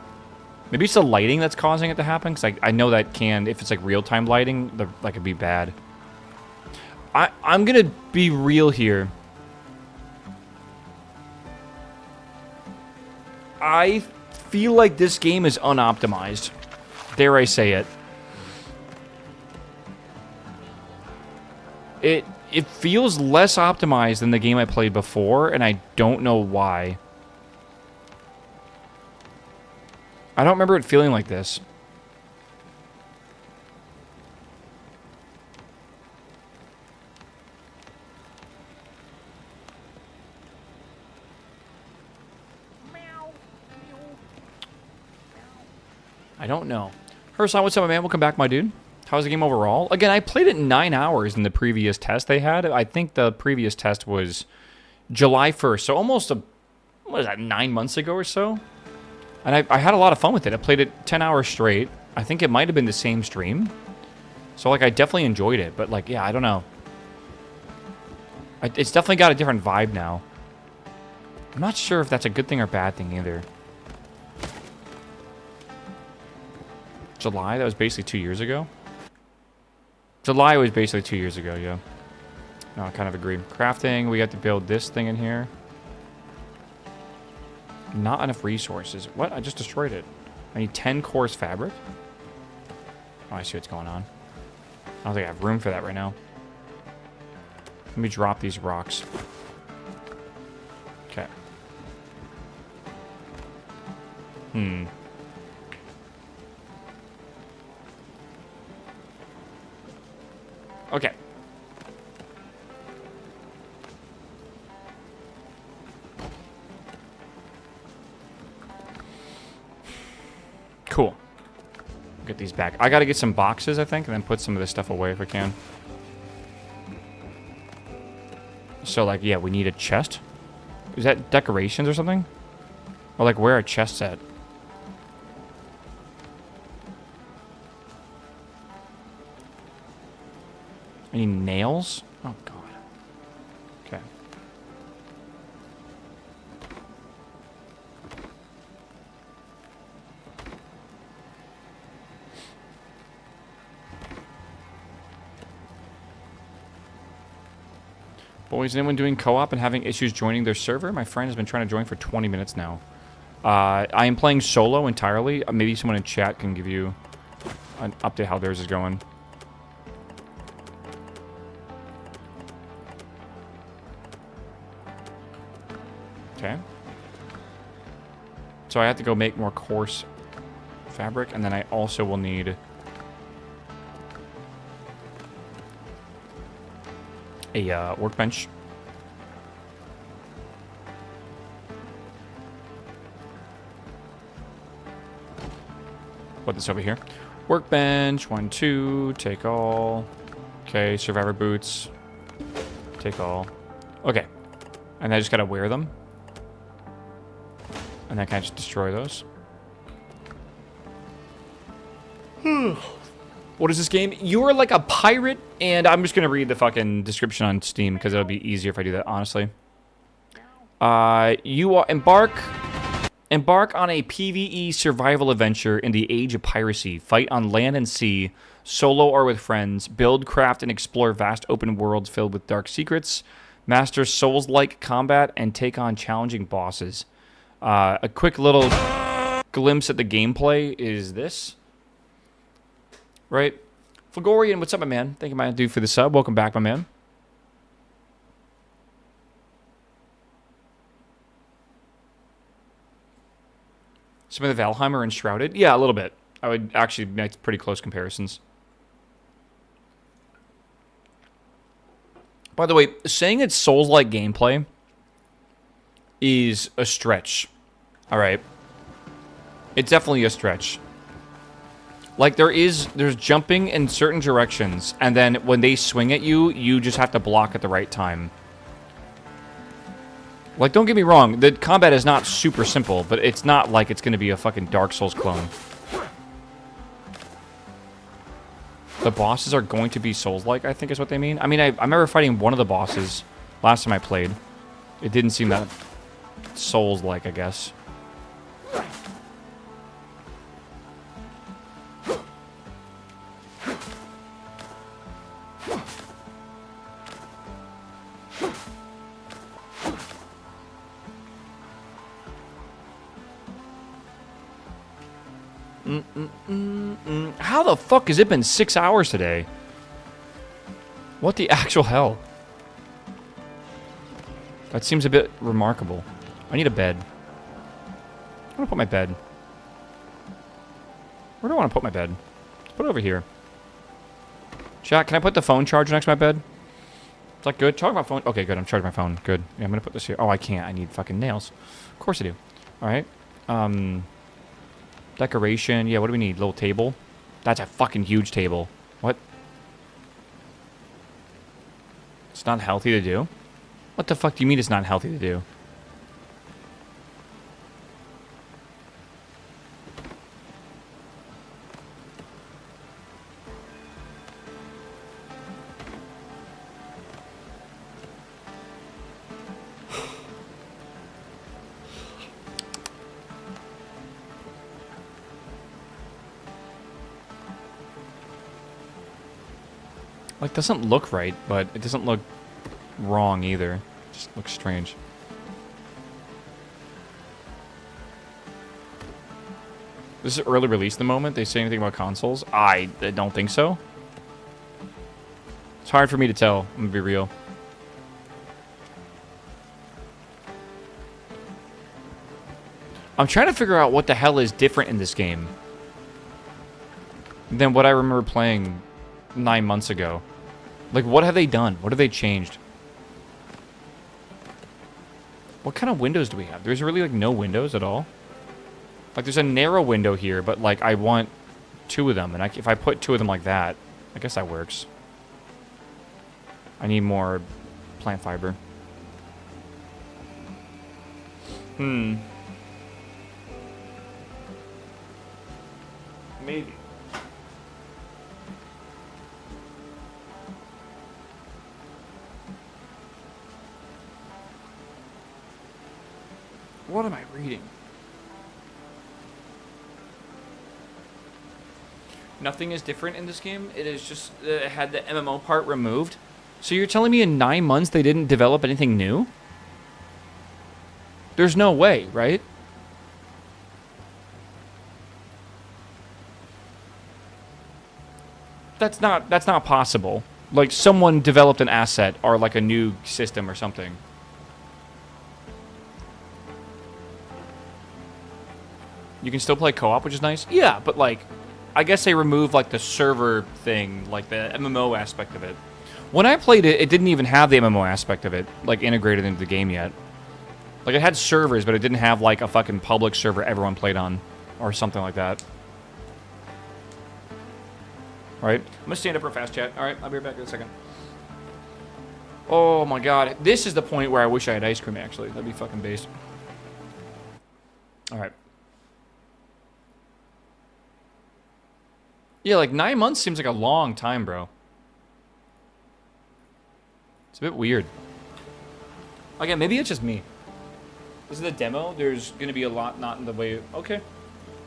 Maybe it's the lighting that's causing it to happen, because I know that can, if it's like real-time lighting, that could be bad. I'm going to be real here. I feel like this game is unoptimized. Dare I say it. It feels less optimized than the game I played before, and I don't know why. I don't remember it feeling like this. I don't know. Hersan, what's up, man? Welcome back, my dude. How's the game overall? Again, I played it 9 hours in the previous test they had. I think the previous test was July 1st, so almost what is that, 9 months ago or so? And I had a lot of fun with it. I played it 10 hours straight. I think it might have been the same stream. So, like, I definitely enjoyed it. But, like, yeah, I don't know. It's definitely got a different vibe now. I'm not sure if that's a good thing or bad thing either. July? That was basically 2 years ago? July was basically 2 years ago, yeah. No, I kind of agree. Crafting, we have to build this thing in here. Not enough resources. What? I just destroyed it. I need 10 coarse fabric? Oh, I see what's going on. I don't think I have room for that right now. Let me drop these rocks. Okay. Okay. Cool. Get these back. I gotta get some boxes, I think, and then put some of this stuff away if I can. So, like, yeah, we need a chest. Is that decorations or something? Or, like, where are chests at? I need nails? Oh, God. Okay. Boys, anyone doing co-op and having issues joining their server? My friend has been trying to join for 20 minutes now. I am playing solo entirely. Maybe someone in chat can give you an update how theirs is going. Okay. So I have to go make more coarse fabric, and then I also will need a workbench. Put this over here. Workbench, 1, 2, take all. Okay, survivor boots, take all. Okay, and I just gotta wear them. And then can I just destroy those? What is this game? You are like a pirate, and I'm just going to read the fucking description on Steam, because it'll be easier if I do that, honestly. You are embark on a PvE survival adventure in the age of piracy. Fight on land and sea, solo or with friends. Build, craft, and explore vast open worlds filled with dark secrets. Master Souls-like combat, and take on challenging bosses. A quick little glimpse at the gameplay is this. Right? Flagorian, what's up, my man? Thank you, my dude, for the sub. Welcome back, my man. Some of the Valheim are enshrouded? Yeah, a little bit. I would actually make pretty close comparisons. By the way, saying it's Souls-like gameplay is a stretch. Alright. It's definitely a stretch. Like, there's jumping in certain directions, and then when they swing at you, you just have to block at the right time. Like, don't get me wrong, the combat is not super simple, but it's not like it's going to be a fucking Dark Souls clone. The bosses are going to be Souls-like, I think is what they mean. I mean, I remember fighting one of the bosses last time I played. It didn't seem that Souls-like, I guess. How the fuck has it been 6 hours today? What the actual hell? That seems a bit remarkable. I need a bed. I want to put my bed. Where do I want to put my bed? Let's put it over here. Chat, can I put the phone charger next to my bed? Is that good? Charge my phone. Okay, good. I'm charging my phone. Good. Yeah, I'm going to put this here. Oh, I can't. I need fucking nails. Of course I do. All right. Decoration. Yeah, what do we need? Little table? That's a fucking huge table. What? It's not healthy to do? What the fuck do you mean it's not healthy to do? Like, doesn't look right, but it doesn't look wrong either. It just looks strange. This is early release at the moment. They say anything about consoles? I don't think so. It's hard for me to tell. I'm gonna be real. I'm trying to figure out what the hell is different in this game than what I remember playing 9 months ago. Like, what have they done? What have they changed? What kind of windows do we have? There's really, like, no windows at all. Like, there's a narrow window here, but, like, I want 2 of them. And if I put 2 of them like that, I guess that works. I need more plant fiber. Maybe. What am I reading? Nothing is different in this game. It is just it had the MMO part removed. So you're telling me in 9 months they didn't develop anything new? There's no way, right? That's not possible. Like, someone developed an asset or like a new system or something. You can still play co-op, which is nice. Yeah, but like, I guess they removed like the server thing, like the MMO aspect of it. When I played it, it didn't even have the MMO aspect of it, like, integrated into the game yet. Like, it had servers, but it didn't have like a fucking public server everyone played on, or something like that. Alright, I'm gonna stand up real fast, chat. Alright, I'll be right back in a second. Oh my god, this is the point where I wish I had ice cream, actually. That'd be fucking based. Alright. Yeah, like 9 months seems like a long time, bro. It's a bit weird. Again, maybe it's just me. This is the demo. There's gonna be a lot not in the way. Okay.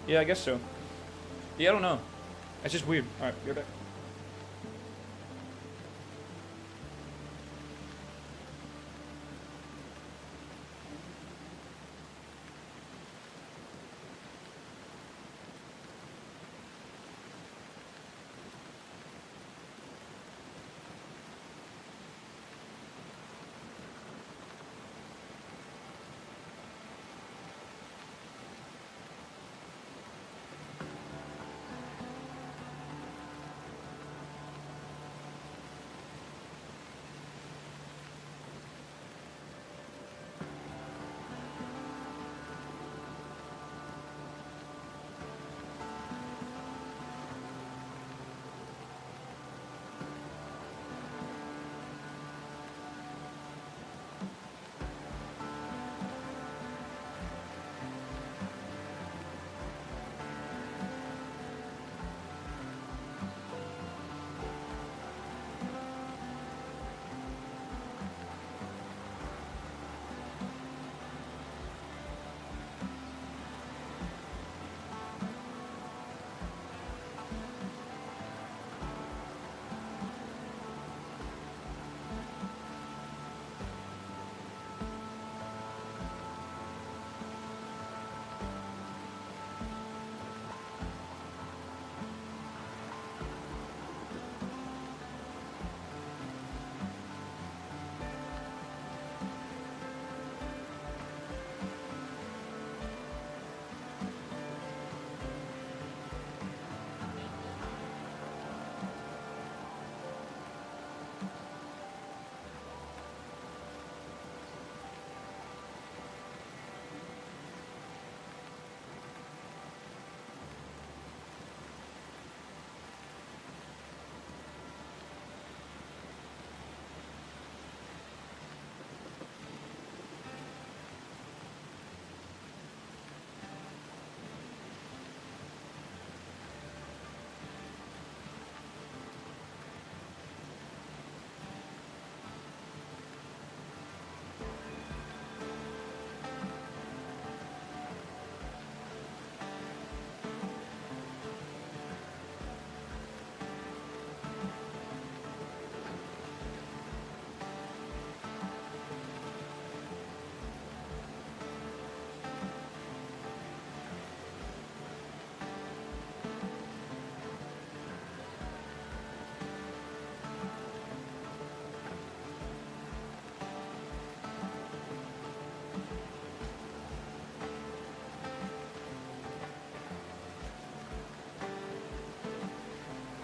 Yeah, I guess so. Yeah, I don't know. It's just weird. Alright, you're back.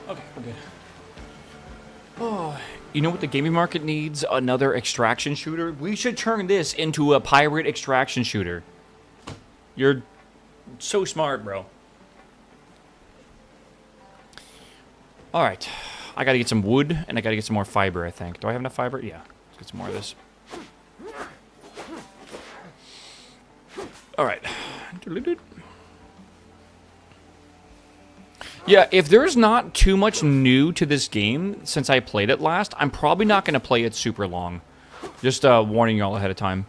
Okay, we're good. Oh, you know what the gaming market needs? Another extraction shooter? We should turn this into a pirate extraction shooter. You're so smart, bro. Alright. I gotta get some wood, and I gotta get some more fiber, I think. Do I have enough fiber? Yeah. Let's get some more of this. Alright. Yeah, if there's not too much new to this game since I played it last, I'm probably not going to play it super long. Just warning you all ahead of time.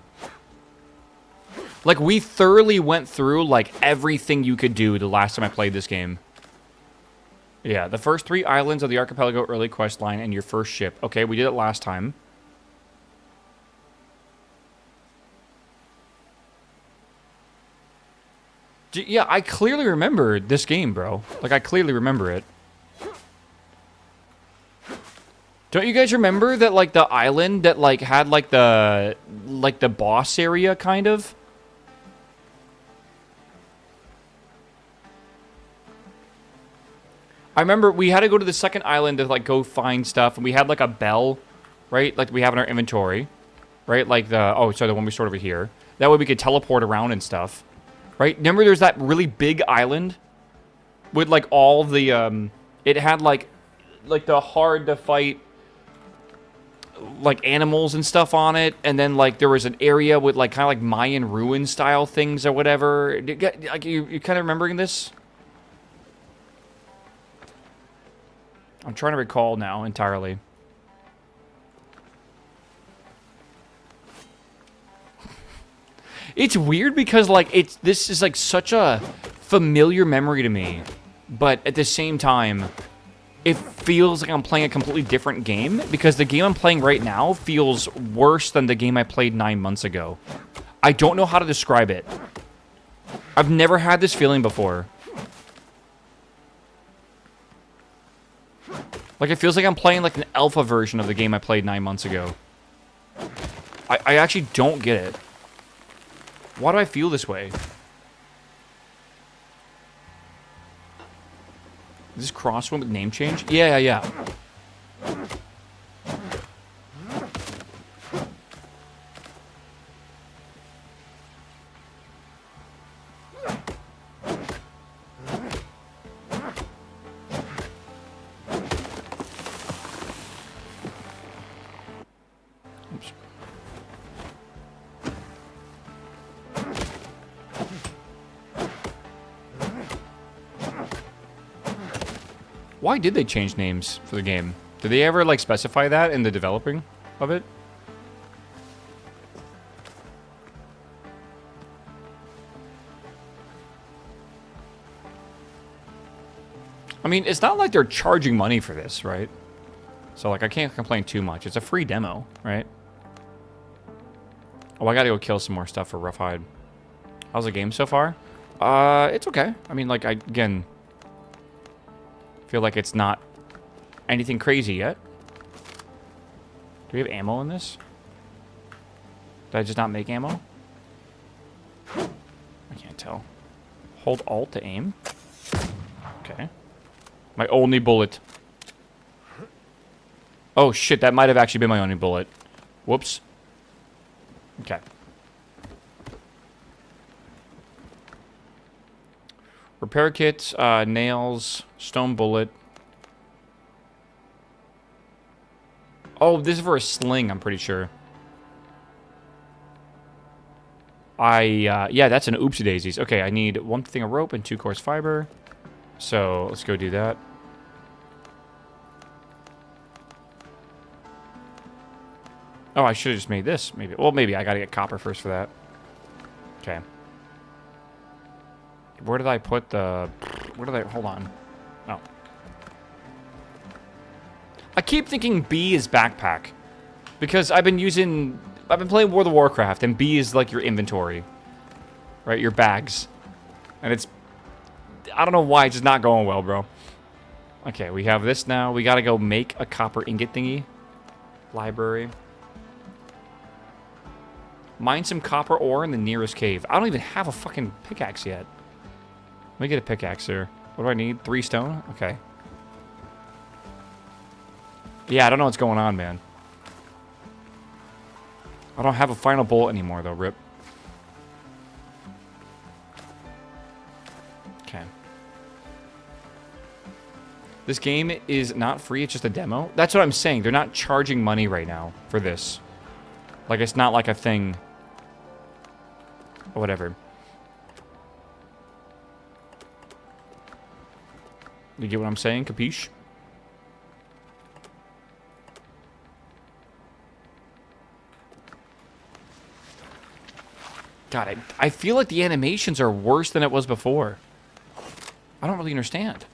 Like, we thoroughly went through, like, everything you could do the last time I played this game. Yeah, the first 3 islands of the Archipelago early quest line and your first ship. Okay, we did it last time. Yeah, I clearly remember this game, bro. Like, I clearly remember it. Don't you guys remember that, like, the island that, like, had, like, the boss area, kind of? I remember we had to go to the second island to, like, go find stuff, and we had, like, a bell, right? Like, we have in our inventory, right? Like, oh, sorry, the one we stored over here. That way we could teleport around and stuff. Right? Remember there's that really big island with, like, all the, it had, like the hard-to-fight, like, animals and stuff on it, and then, like, there was an area with, like, kind of like Mayan ruin-style things or whatever. Like, you kind of remembering this? I'm trying to recall now entirely. It's weird because, like, this is, like, such a familiar memory to me. But at the same time, it feels like I'm playing a completely different game. Because the game I'm playing right now feels worse than the game I played 9 months ago. I don't know how to describe it. I've never had this feeling before. Like, it feels like I'm playing, like, an alpha version of the game I played 9 months ago. I actually don't get it. Why do I feel this way? Is this crosswind with name change? Yeah. Oops. Why did they change names for the game? Did they ever, like, specify that in the developing of it? I mean, it's not like they're charging money for this, right? So, like, I can't complain too much. It's a free demo, right? Oh, I gotta go kill some more stuff for Roughhide. How's the game so far? It's okay. I mean, like, again, feel like it's not anything crazy yet. Do we have ammo in this? Did I just not make ammo? I can't tell. Hold Alt to aim. Okay. My only bullet. Oh shit, that might have actually been my only bullet. Whoops. Okay. Repair kit, nails, stone bullet. Oh, this is for a sling, I'm pretty sure. Yeah, that's an oopsie daisies. Okay, I need 1 thing of rope and 2 coarse fiber. So, let's go do that. Oh, I should have just made this, maybe. Well, maybe I gotta get copper first for that. Okay. Where did I put the... Hold on. Oh. I keep thinking B is backpack. Because I've been playing World of Warcraft, and B is like your inventory. Right? Your bags. And it's... I don't know why, it's just not going well, bro. Okay, we have this now. We gotta go make a copper ingot thingy. Library. Mine some copper ore in the nearest cave. I don't even have a fucking pickaxe yet. Let me get a pickaxe here. What do I need? 3 stone? Okay. Yeah, I don't know what's going on, man. I don't have a final bullet anymore, though, rip. Okay. This game is not free, it's just a demo. That's what I'm saying. They're not charging money right now for this. Like, it's not like a thing. Or whatever. You get what I'm saying? Capiche? God, I feel like the animations are worse than it was before. I don't really understand.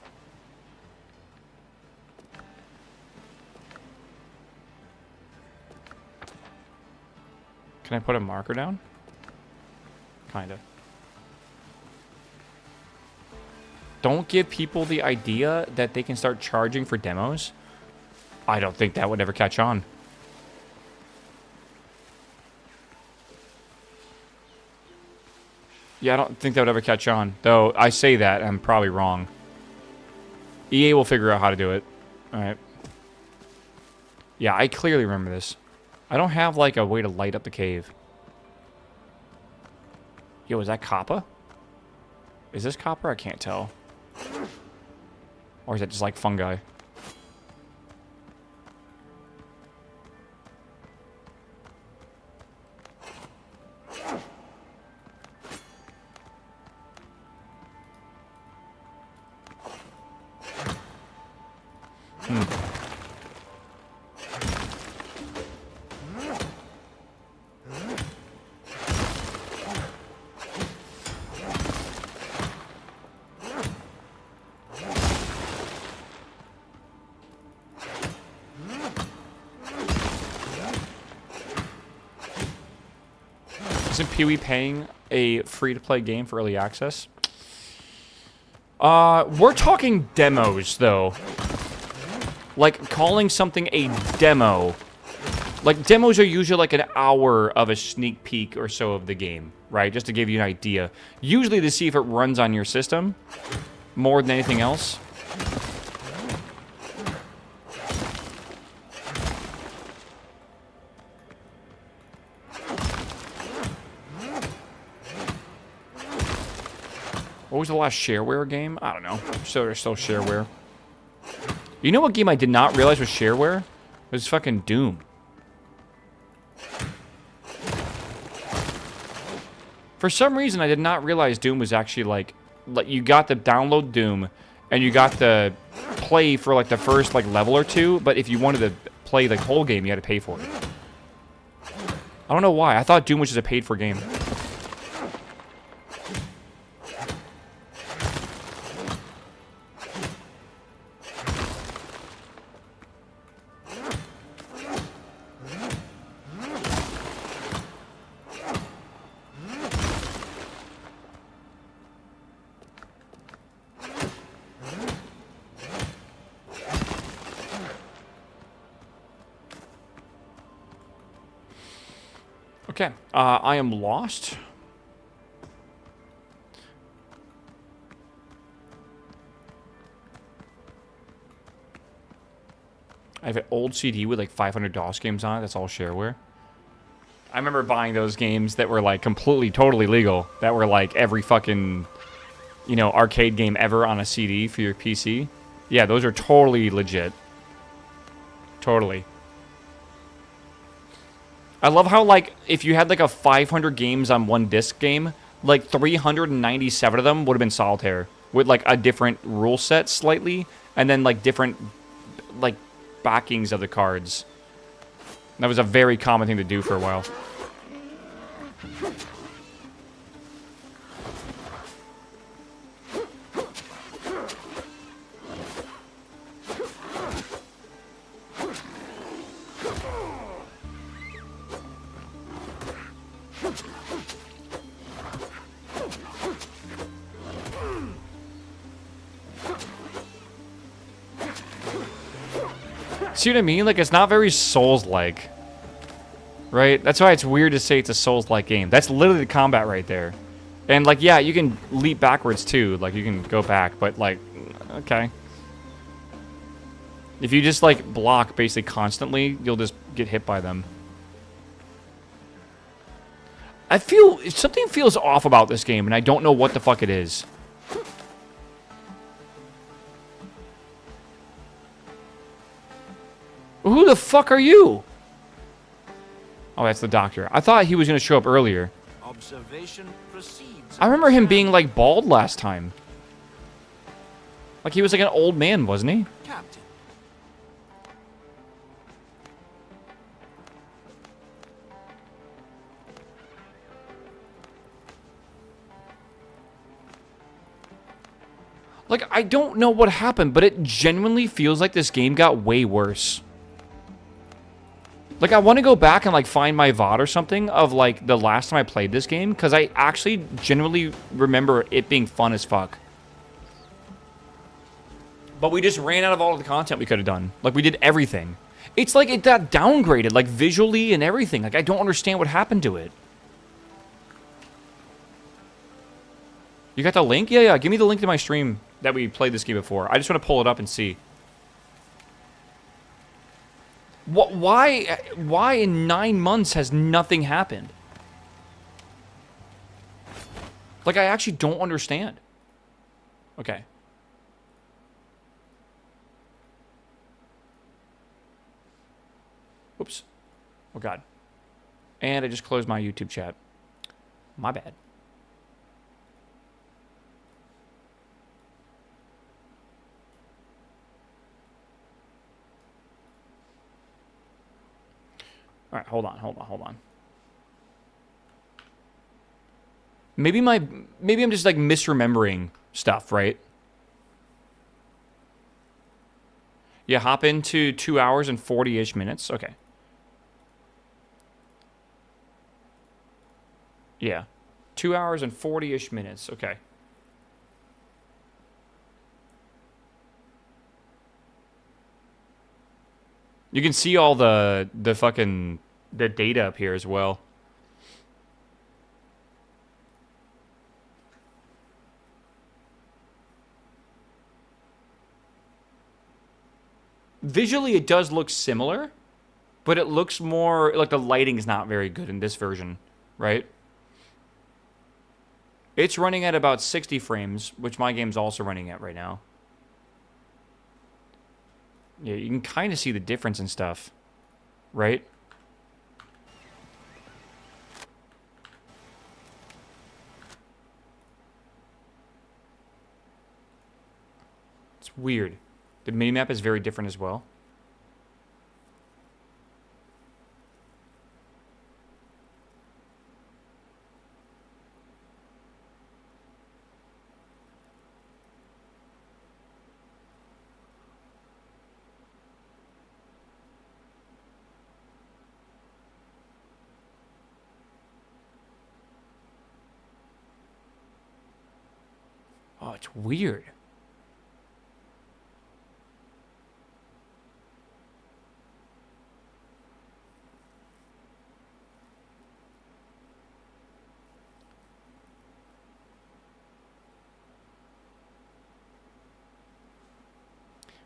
Can I put a marker down? Kinda. Don't give people the idea that they can start charging for demos. I don't think that would ever catch on. Yeah, I don't think that would ever catch on. Though, I say that, I'm probably wrong. EA will figure out how to do it. Alright. Yeah, I clearly remember this. I don't have, like, a way to light up the cave. Yo, is that copper? Is this copper? I can't tell. Or is it just, like, fungi? Isn't Pee-wee paying a free-to-play game for early access? We're talking demos, though. Like, calling something a demo. Like, demos are usually like an hour of a sneak peek or so of the game, right? Just to give you an idea. Usually to see if it runs on your system more than anything else. What was the last shareware game? I don't know. So there's still shareware. You know what game I did not realize was shareware? It was fucking Doom. For some reason, I did not realize Doom was actually like you got to download Doom, and you got to play for like the first like level or two. But if you wanted to play the whole game, you had to pay for it. I don't know why. I thought Doom was just a paid-for game. Okay, I am lost. I have an old CD with like 500 DOS games on it. That's all shareware. I remember buying those games that were like completely, totally legal. That were like every fucking, you know, arcade game ever on a CD for your PC. Yeah, those are totally legit. Totally. I love how, like, if you had, like, a 500 games on one disc game, like, 397 of them would have been solitaire. With, like, a different rule set slightly, and then, like, different, like, backings of the cards. That was a very common thing to do for a while. See what I mean? Like, it's not very Souls-like. Right? That's why it's weird to say it's a Souls-like game. That's literally the combat right there. And, like, yeah, you can leap backwards, too. Like, you can go back, but, like, okay. If you just, like, block basically constantly, you'll just get hit by them. I feel... something feels off about this game, and I don't know what the fuck it is. Who the fuck are you? Oh, that's the doctor. I thought he was going to show up earlier. Observation proceeds. I remember him being, like, bald last time. Like, he was like an old man, wasn't he? Captain. Like, I don't know what happened, but it genuinely feels like this game got way worse. Like, I want to go back and, like, find my VOD or something of, like, the last time I played this game, because I actually genuinely remember it being fun as fuck. But we just ran out of all of the content we could have done. Like, we did everything. It's like it got downgraded, like, visually and everything. Like, I don't understand what happened to it. You got the link? Yeah. Give me the link to my stream that we played this game before. I just want to pull it up and see. What? Why in 9 months has nothing happened? Like, I actually don't understand. Okay. Oops. Oh, God. And I just closed my YouTube chat. My bad. All right, hold on. Maybe I'm just, like, misremembering stuff, right? Yeah, hop into 2 hours and 40-ish minutes. Okay. Yeah. 2 hours and 40-ish minutes. Okay. You can see all the fucking the data up here as well. Visually, it does look similar, but it looks more like the lighting's not very good in this version, right? It's running at about 60 frames, which my game's also running at right now. Yeah, you can kind of see the difference in stuff, right? It's weird. The minimap is very different as well. Oh, it's weird.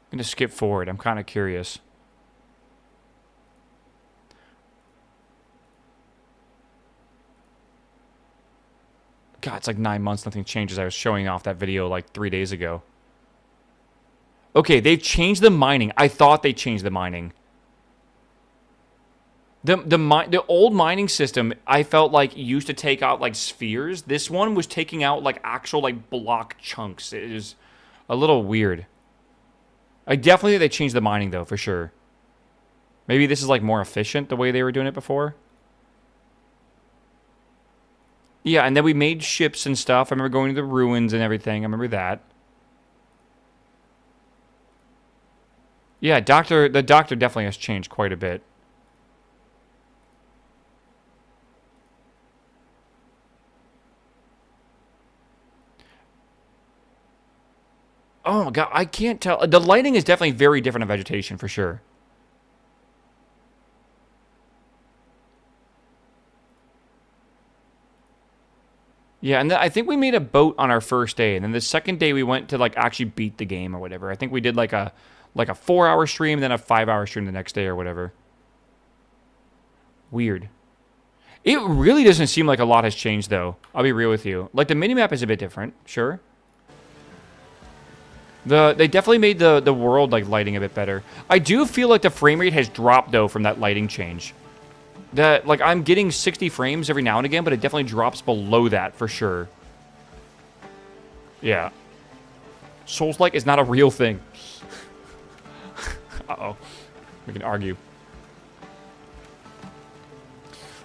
I'm going to skip forward. I'm kind of curious. God, it's like 9 months, nothing changes. I was showing off that video like 3 days ago. Okay, they've changed the mining. I thought they changed the mining. The old mining system, I felt like used to take out like spheres. This one was taking out like actual like block chunks. It is a little weird. I definitely think they changed the mining though, for sure. Maybe this is like more efficient the way they were doing it before. Yeah, and then we made ships and stuff. I remember going to the ruins and everything. I remember that. Yeah, the doctor definitely has changed quite a bit. Oh my God, I can't tell. The lighting is definitely very different in vegetation, for sure. Yeah, and I think we made a boat on our first day, and then the second day we went to like actually beat the game or whatever. I think we did like like a 4-hour stream, then a 5-hour stream the next day or whatever. Weird. It really doesn't seem like a lot has changed, though. I'll be real with you. Like, the minimap is a bit different, sure. They definitely made the world, like, lighting a bit better. I do feel like the frame rate has dropped, though, from that lighting change. That, like, I'm getting 60 frames every now and again, but it definitely drops below that, for sure. Yeah. Souls-like is not a real thing. Uh-oh. We can argue.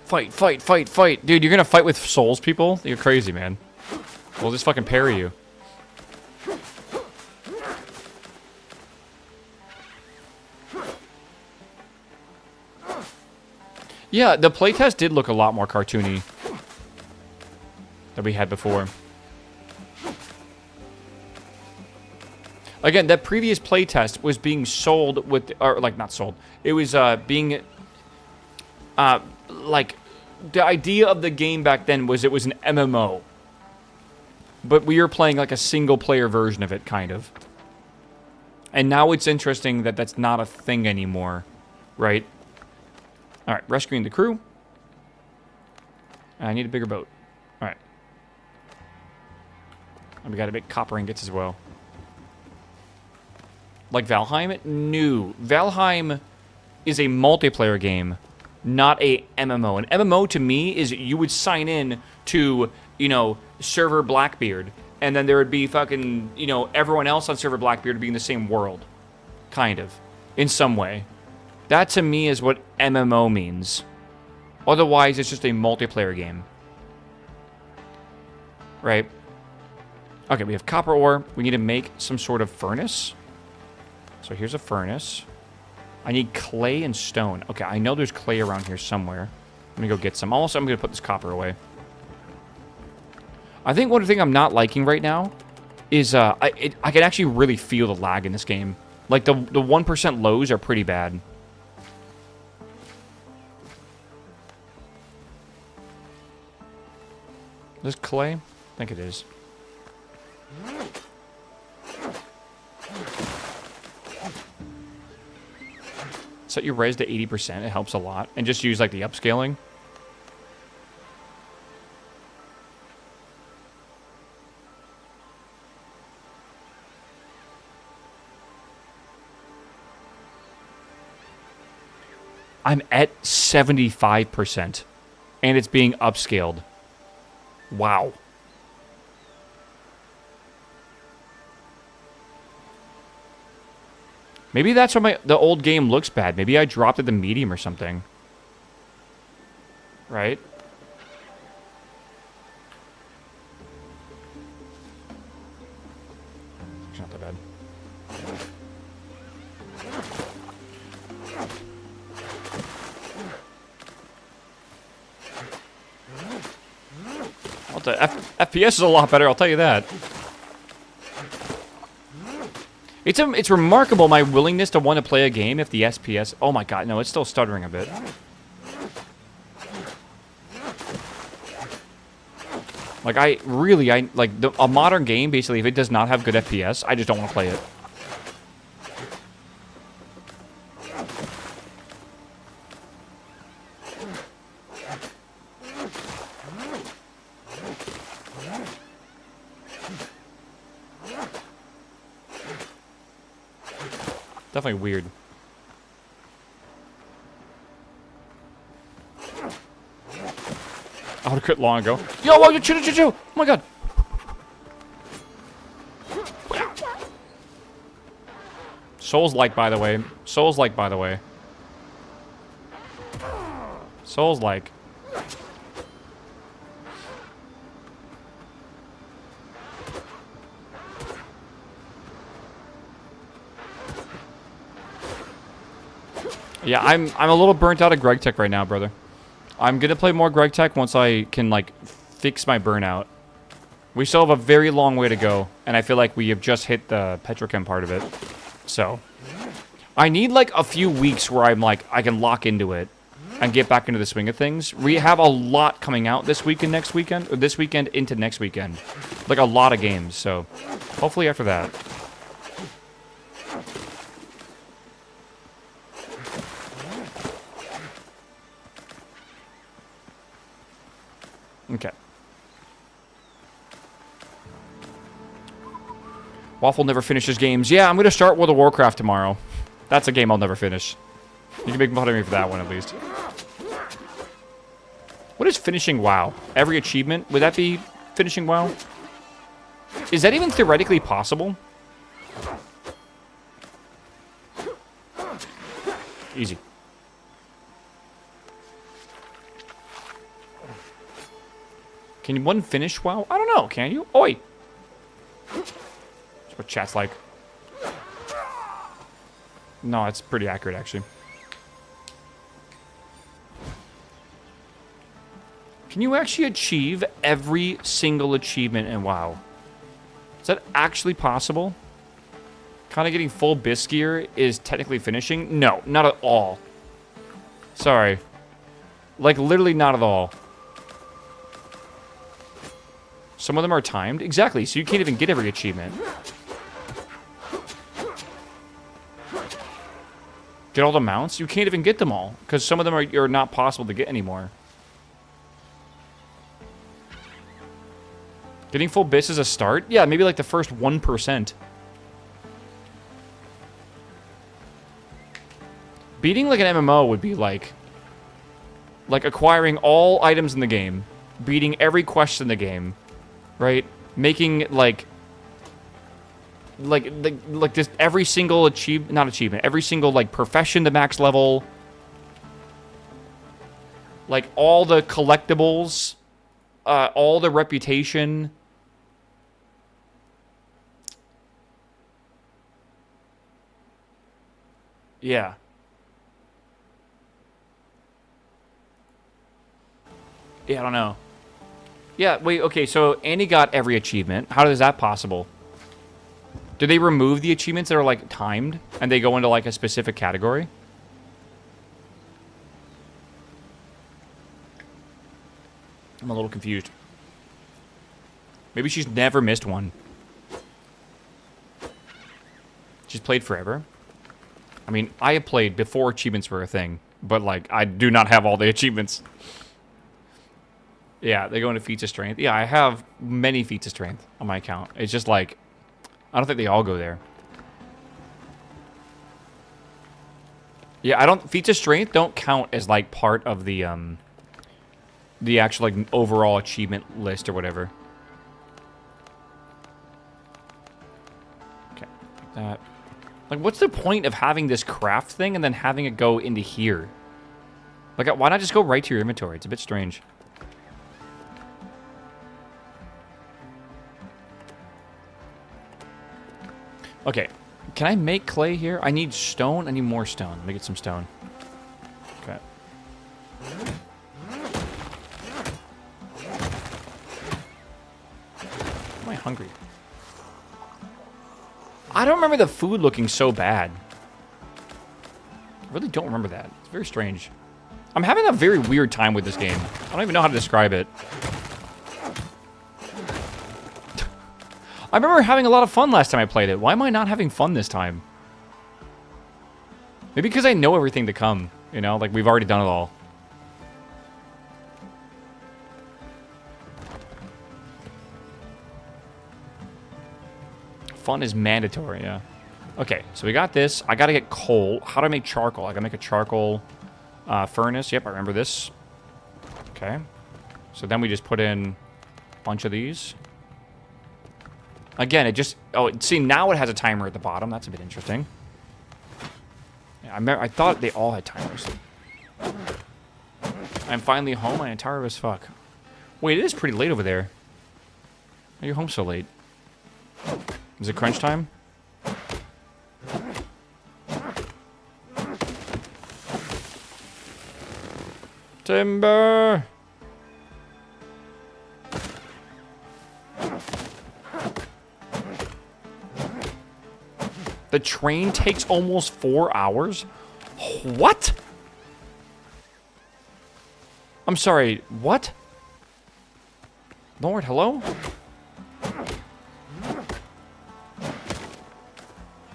Fight, fight, fight, fight. Dude, you're gonna fight with Souls people? You're crazy, man. We'll just fucking parry you. Yeah, the playtest did look a lot more cartoony than we had before. Again, that previous playtest was being sold with, or like not sold. It was being, like, the idea of the game back then was it was an MMO. But we were playing like a single player version of it, kind of. And now it's interesting that that's not a thing anymore, right? All right, rescuing the crew. I need a bigger boat. All right. And we got to make copper ingots as well. Like Valheim? No. Valheim is a multiplayer game, not a MMO. An MMO to me is you would sign in to, you know, server Blackbeard, and then there would be fucking, you know, everyone else on server Blackbeard would be in the same world. Kind of. In some way. That to me is what MMO means. Otherwise, it's just a multiplayer game. Right? Okay, we have copper ore. We need to make some sort of furnace. So here's a furnace. I need clay and stone. Okay, I know there's clay around here somewhere. I'm gonna go get some. Also, I'm gonna put this copper away. I think one thing I'm not liking right now is I can actually really feel the lag in this game. Like the 1% lows are pretty bad. Is this clay? I think it is. Set your res to 80%. It helps a lot. And just use like the upscaling. I'm at 75%. And it's being upscaled. Wow. Maybe that's why the old game looks bad. Maybe I dropped it to medium or something. Right? It's not that bad. Well, the FPS is a lot better, I'll tell you that. It's remarkable my willingness to want to play a game if the SPS... Oh my god, no, it's still stuttering a bit. Like, a modern game, basically, if it does not have good FPS, I just don't want to play it. Definitely weird. I would have quit long ago. Yo, whoa, chill. Oh my god. Souls-like, by the way. Souls-like. Yeah, I'm a little burnt out of Greg Tech right now, brother. I'm gonna play more Greg Tech once I can, like, fix my burnout. We still have a very long way to go, and I feel like we have just hit the petrochem part of it. So, I need, like, a few weeks where I'm, like, I can lock into it and get back into the swing of things. We have a lot coming out this week and next weekend, or this weekend into next weekend. Like, a lot of games, so hopefully after that. Okay. Waffle never finishes games. Yeah, I'm going to start World of Warcraft tomorrow. That's a game I'll never finish. You can make fun of me for that one, at least. What is finishing WoW? Every achievement? Would that be finishing WoW? Is that even theoretically possible? Easy. Can one finish WoW? I don't know. Can you? Oi! That's what chat's like. No, it's pretty accurate, actually. Can you actually achieve every single achievement in WoW? Is that actually possible? Kind of getting full bisque gear is technically finishing? No, not at all. Sorry. Like, literally not at all. Some of them are timed? Exactly, so you can't even get every achievement. Get all the mounts? You can't even get them all, because some of them are not possible to get anymore. Getting full bis is a start? Yeah, maybe like the first 1%. Beating like an MMO would be like acquiring all items in the game, beating every quest in the game, right? Making like this every single every single like profession to max level, like all the collectibles, all the reputation. Yeah. Yeah, I don't know. Yeah, wait, okay, so Annie got every achievement. How is that possible? Do they remove the achievements that are, like, timed, and they go into, like, a specific category? I'm a little confused. Maybe she's never missed one. She's played forever. I mean, I have played before achievements were a thing, but, like, I do not have all the achievements. Yeah, they go into feats of strength. Yeah, I have many feats of strength on my account. It's just, like, I don't think they all go there. Yeah, feats of strength don't count as, like, part of the actual, like, overall achievement list or whatever. Okay, like that. Like, what's the point of having this craft thing and then having it go into here? Like, why not just go right to your inventory? It's a bit strange. Okay, can I make clay here? I need stone. I need more stone. Let me get some stone. Okay. Am I hungry? I don't remember the food looking so bad. I really don't remember that. It's very strange. I'm having a very weird time with this game. I don't even know how to describe it. I remember having a lot of fun last time I played it. Why am I not having fun this time? Maybe because I know everything to come, you know? Like, we've already done it all. Fun is mandatory, yeah. Okay, so we got this. I gotta get coal. How do I make charcoal? I gotta make a charcoal furnace. Yep, I remember this. Okay. So then we just put in a bunch of these. Again, it just... Oh, see, now it has a timer at the bottom. That's a bit interesting. Yeah, I thought they all had timers. I'm finally home. I'm tired as fuck. Wait, it is pretty late over there. Why are you home so late? Is it crunch time? Timber! The train takes almost 4 hours? What? I'm sorry, what? Lord, hello?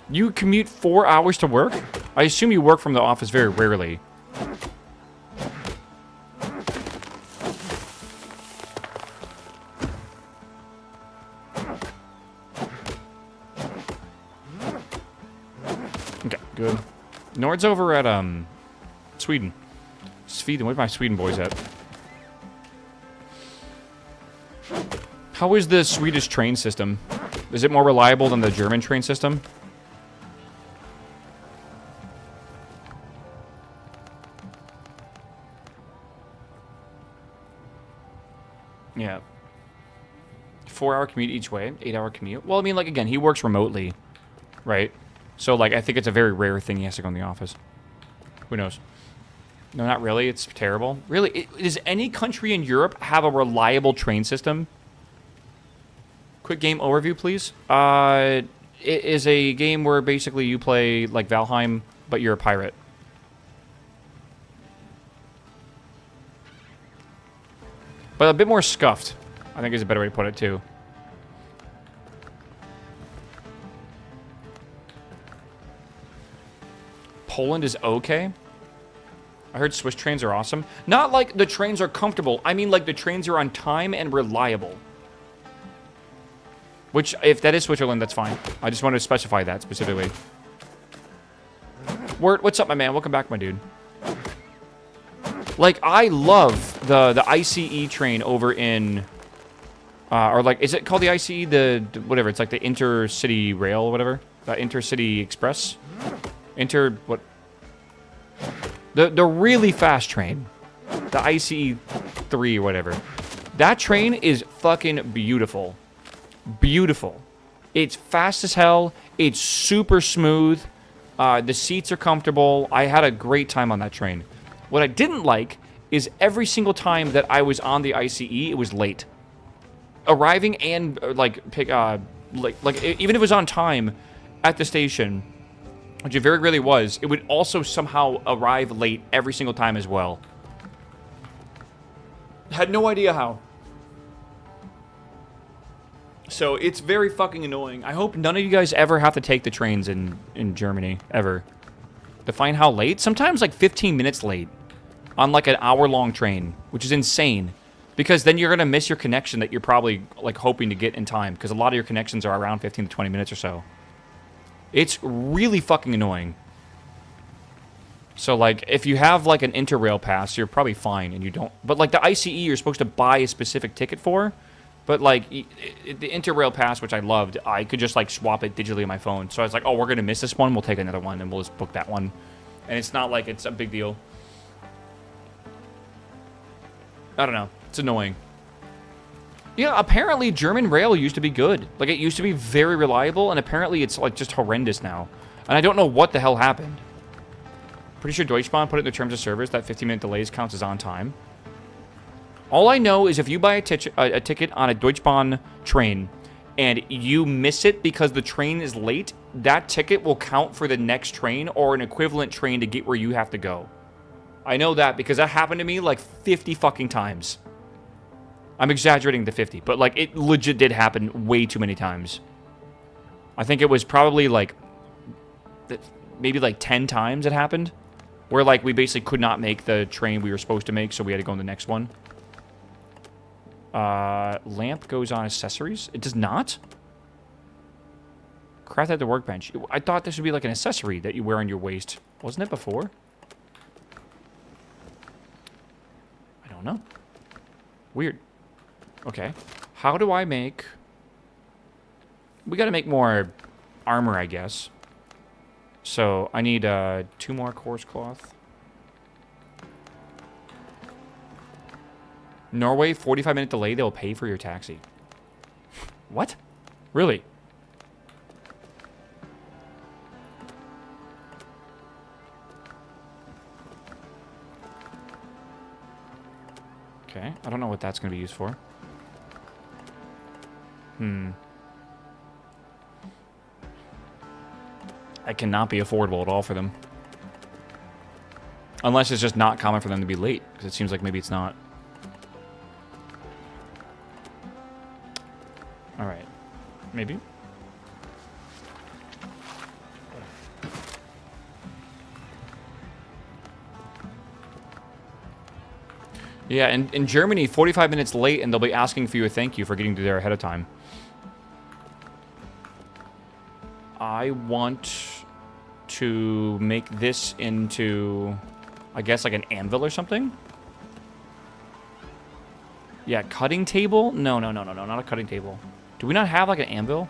You commute 4 hours to work? I assume you work from the office very rarely. good. Nord's over at, Sweden. Sweden, where's my Sweden boys at? How is the Swedish train system? Is it more reliable than the German train system? Yeah. 4-hour commute each way, 8-hour commute. Well, I mean, like, again, he works remotely, right? So, like, I think it's a very rare thing he has to go in the office. Who knows? No, not really. It's terrible. Really, does any country in Europe have a reliable train system? Quick game overview, please. It is a game where basically you play like Valheim, but you're a pirate. But a bit more scuffed, I think is a better way to put it, too. Poland is okay. I heard Swiss trains are awesome. Not like the trains are comfortable. I mean like the trains are on time and reliable. Which, if that is Switzerland, that's fine. I just wanted to specify that specifically. Word, what's up, my man? Welcome back, my dude. Like, I love the ICE train over in... or, like, is it called the ICE? The whatever, it's like the Intercity Rail or whatever. The Intercity Express? What? The really fast train. The ICE 3 or whatever. That train is fucking beautiful. Beautiful. It's fast as hell. It's super smooth. The seats are comfortable. I had a great time on that train. What I didn't like is every single time that I was on the ICE, it was late. Arriving and even if it was on time at the station, which it very rarely was, it would also somehow arrive late every single time as well. Had no idea how. So it's very fucking annoying. I hope none of you guys ever have to take the trains in Germany, ever. To find how late? Sometimes like 15 minutes late on like an hour-long train, which is insane. Because then you're going to miss your connection that you're probably like hoping to get in time. Because a lot of your connections are around 15 to 20 minutes or so. It's really fucking annoying. So like, if you have like an Interrail pass, you're probably fine and you don't... But like the ICE, you're supposed to buy a specific ticket for. But, like, the Interrail pass, which I loved, I could just, like, swap it digitally on my phone. So I was like, oh, we're going to miss this one. We'll take another one, and we'll just book that one. And it's not like it's a big deal. I don't know. It's annoying. Yeah, apparently German rail used to be good. Like, it used to be very reliable, and apparently it's, like, just horrendous now. And I don't know what the hell happened. Pretty sure Deutsche Bahn put it in their terms of service that 15-minute delays counts as on time. All I know is if you buy a ticket on a Deutsche Bahn train and you miss it because the train is late, that ticket will count for the next train or an equivalent train to get where you have to go. I know that because that happened to me like 50 fucking times. I'm exaggerating the 50, but like it legit did happen way too many times. I think it was probably like maybe like 10 times it happened where like we basically could not make the train we were supposed to make, so we had to go on the next one. Lamp goes on accessories. It does not? Craft at the workbench. I thought this would be like an accessory that you wear on your waist. Wasn't it before? I don't know. Weird. Okay. How do I make... We gotta make more armor, I guess. So, I need 2 more coarse cloth. Norway, 45-minute delay, they'll pay for your taxi. What? Really? Okay, I don't know what that's going to be used for. That cannot be affordable at all for them. Unless it's just not common for them to be late, because it seems like maybe it's not. Alright. Maybe. Yeah, in Germany, 45 minutes late, and they'll be asking for you a thank you for getting to there ahead of time. I want to make this into, I guess, like an anvil or something. Yeah, cutting table? No, not a cutting table. Do we not have like an anvil?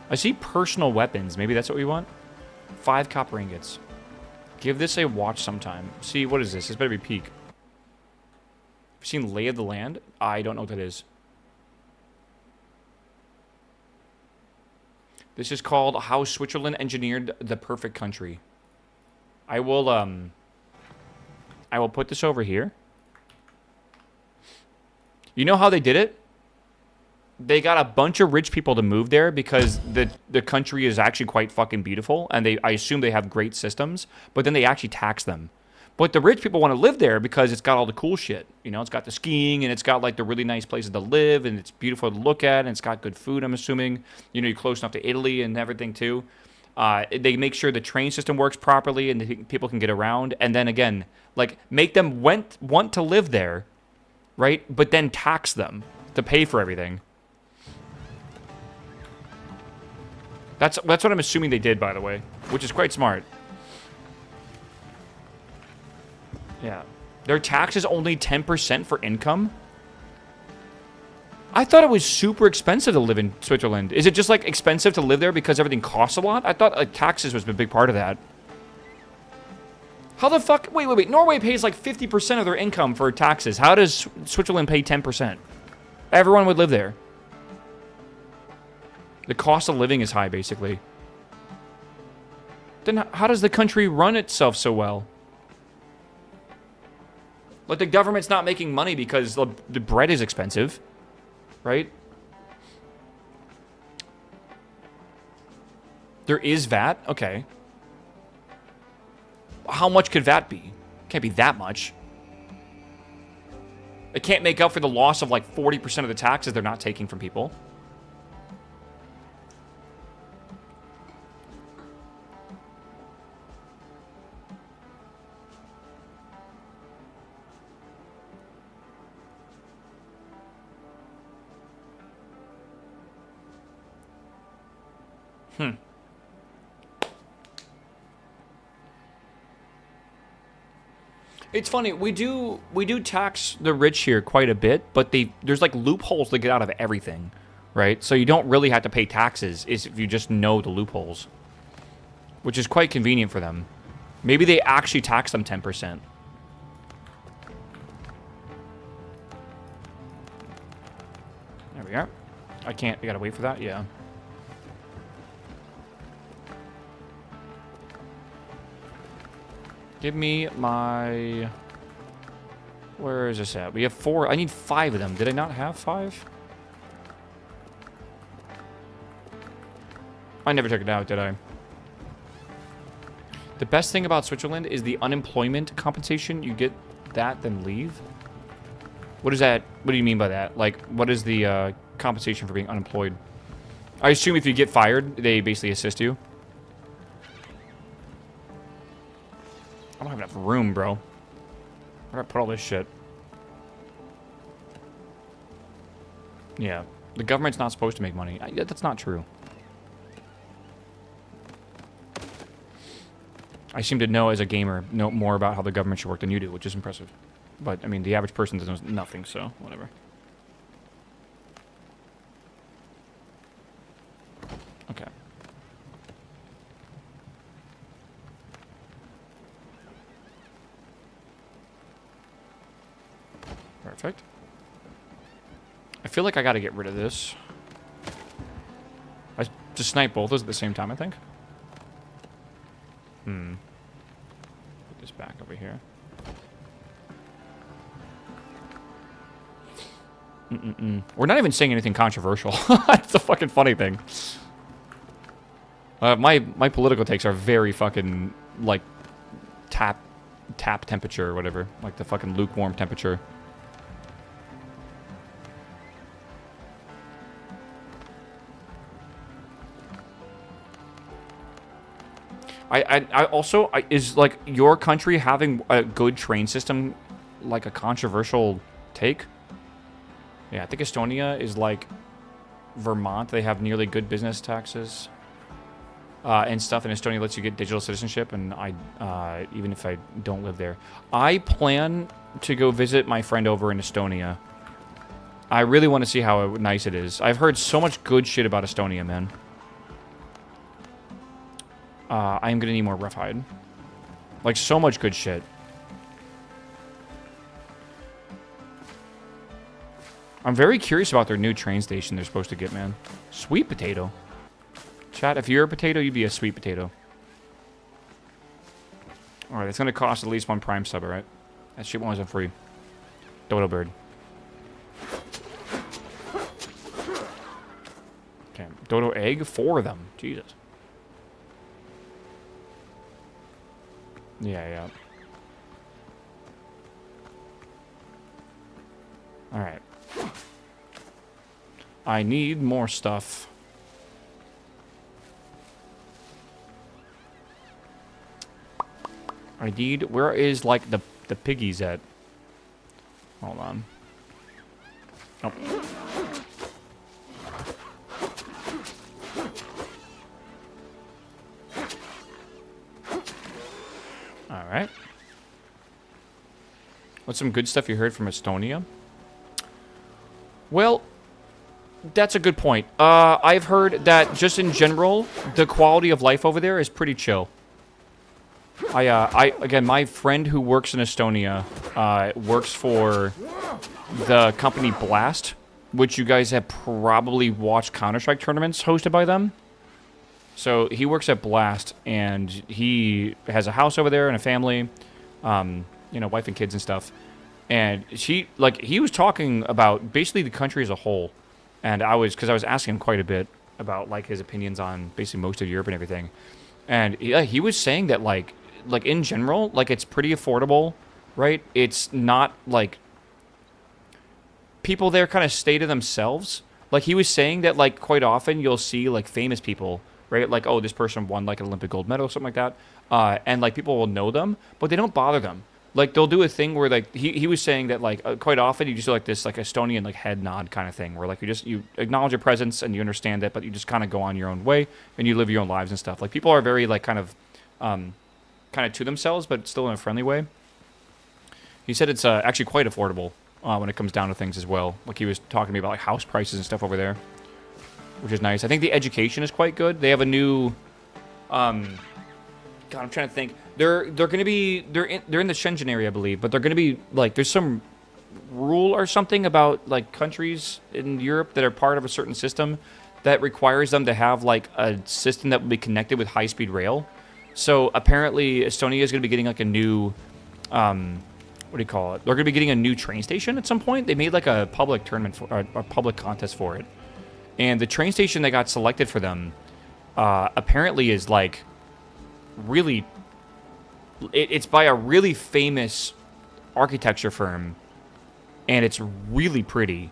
I see personal weapons. Maybe that's what we want. 5 copper ingots. Give this a watch sometime. See, what is this? This better be peak. Have you seen Lay of the Land? I don't know what that is. This is called How Switzerland Engineered the Perfect Country. I will put this over here. You know how they did it? They got a bunch of rich people to move there because the country is actually quite fucking beautiful, and I assume they have great systems, but then they actually tax them. But the rich people want to live there because it's got all the cool shit. You know, it's got the skiing, and it's got like the really nice places to live, and it's beautiful to look at, and it's got good food, I'm assuming. You know, you're close enough to Italy and everything too. They make sure the train system works properly and people can get around. And then again, like, make them want to live there, right? But then tax them to pay for everything. That's what I'm assuming they did, by the way, which is quite smart. Yeah. Their tax is only 10% for income? I thought it was super expensive to live in Switzerland. Is it just, like, expensive to live there because everything costs a lot? I thought, like, taxes was a big part of that. How the fuck... Wait. Norway pays, like, 50% of their income for taxes. How does Switzerland pay 10%? Everyone would live there. The cost of living is high, basically. Then how does the country run itself so well? Like, the government's not making money because the bread is expensive, right? There is VAT? Okay. How much could VAT be? Can't be that much. It can't make up for the loss of, like, 40% of the taxes they're not taking from people. It's funny, we do tax the rich here quite a bit, but there's like loopholes to get out of everything, right? So you don't really have to pay taxes if you just know the loopholes, which is quite convenient for them. Maybe they actually tax them 10%. There we are. I gotta wait for that, yeah. Give me my... Where is this at? We have 4. I need 5 of them. Did I not have 5? I never took it out, did I? The best thing about Switzerland is the unemployment compensation. You get that, then leave? What is that? What do you mean by that? Like, what is the compensation for being unemployed? I assume if you get fired, they basically assist you. I don't have enough room, bro. Where do I put all this shit? Yeah. The government's not supposed to make money. That's not true. I seem to know, as a gamer, know more about how the government should work than you do, which is impressive. But, I mean, the average person knows nothing, so whatever. Okay. Perfect. I feel like I gotta get rid of this. I just snipe both those at the same time, I think. Put this back over here. We're not even saying anything controversial. That's the fucking funny thing. My political takes are very fucking, like, tap temperature or whatever. Like the fucking lukewarm temperature. I also, is, like, your country having a good train system, like, a controversial take? Yeah, I think Estonia is like Vermont. They have nearly good business taxes. and stuff in Estonia lets you get digital citizenship, and even if I don't live there. I plan to go visit my friend over in Estonia. I really want to see how nice it is. I've heard so much good shit about Estonia, man. I am going to need more rough hide. Like, so much good shit. I'm very curious about their new train station they're supposed to get, man. Sweet potato. Chat, if you're a potato, you'd be a sweet potato. Alright, it's going to cost at least 1 Prime sub, alright? That shit wasn't free. Dodo bird. Okay, dodo egg? 4 of them. Jesus. Yeah. Alright. I need more stuff. I need... Where is, like, the piggies at? Hold on. Oh. Alright. What's some good stuff you heard from Estonia? Well, that's a good point. I've heard that just in general, the quality of life over there is pretty chill. Again, my friend who works in Estonia, works for the company Blast, which you guys have probably watched Counter-Strike tournaments hosted by them. So he works at Blast, and he has a house over there and a family, you know, wife and kids and stuff. And he was talking about basically the country as a whole. And because I was asking him quite a bit about, like, his opinions on basically most of Europe and everything. And he was saying that, like in general, like, it's pretty affordable, right? It's not, like, people there kind of stay to themselves. Like, he was saying that, like, quite often you'll see, like, famous people, right? Like, oh, this person won, like, an Olympic gold medal or something like that. And, like, people will know them, but they don't bother them. Like, they'll do a thing where, like, he was saying that, like, quite often you just do, like, this, like, Estonian, like, head nod kind of thing, where, like, you acknowledge your presence and you understand it, but you just kind of go on your own way and you live your own lives and stuff. Like, people are very, like, kind of to themselves, but still in a friendly way. He said it's actually quite affordable when it comes down to things as well. Like, he was talking to me about, like, house prices and stuff over there, which is nice. I think the education is quite good. They have a new, God, I'm trying to think. They're going to be, they're in the Shenzhen area, I believe, but they're going to be, like, there's some rule or something about, like, countries in Europe that are part of a certain system that requires them to have, like, a system that will be connected with high-speed rail. So apparently Estonia is going to be getting, like, a new, what do you call it? They're going to be getting a new train station at some point. They made, like, a public tournament for, or a public contest for it. And the train station that got selected for them apparently is, like, really... It's by a really famous architecture firm, and it's really pretty.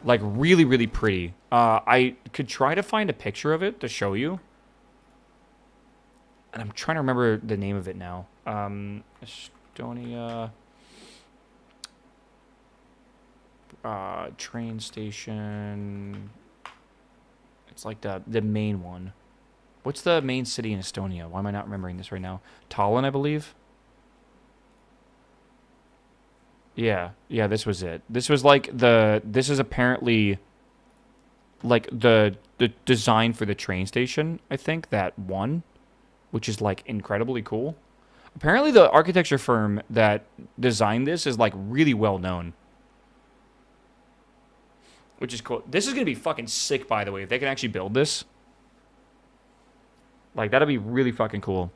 Like, really, really pretty. I could try to find a picture of it to show you. And I'm trying to remember the name of it now. Estonia... train station... It's like the main one. What's the main city in Estonia? Why am I not remembering this right now? Tallinn, I believe? Yeah, this was it. This was like this is apparently like the design for the train station, I think, that won, which is, like, incredibly cool. Apparently the architecture firm that designed this is, like, really well known. Which is cool. This is going to be fucking sick, by the way, if they can actually build this. Like, that'd be really fucking cool.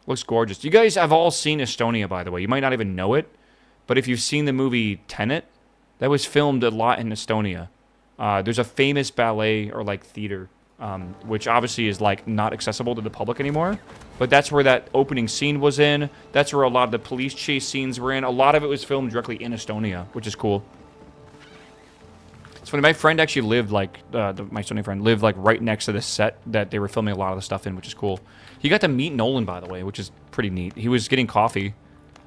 Looks gorgeous. You guys have all seen Estonia, by the way. You might not even know it, but if you've seen the movie Tenet, that was filmed a lot in Estonia. There's a famous ballet or, like, theater, which obviously is, like, not accessible to the public anymore, but that's where that opening scene was in. That's where a lot of the police chase scenes were in. A lot of it was filmed directly in Estonia, which is cool. It's funny, my friend actually lived, like, my Estonian friend lived, like, right next to the set that they were filming a lot of the stuff in, which is cool. He got to meet Nolan, by the way, which is pretty neat. He was getting coffee,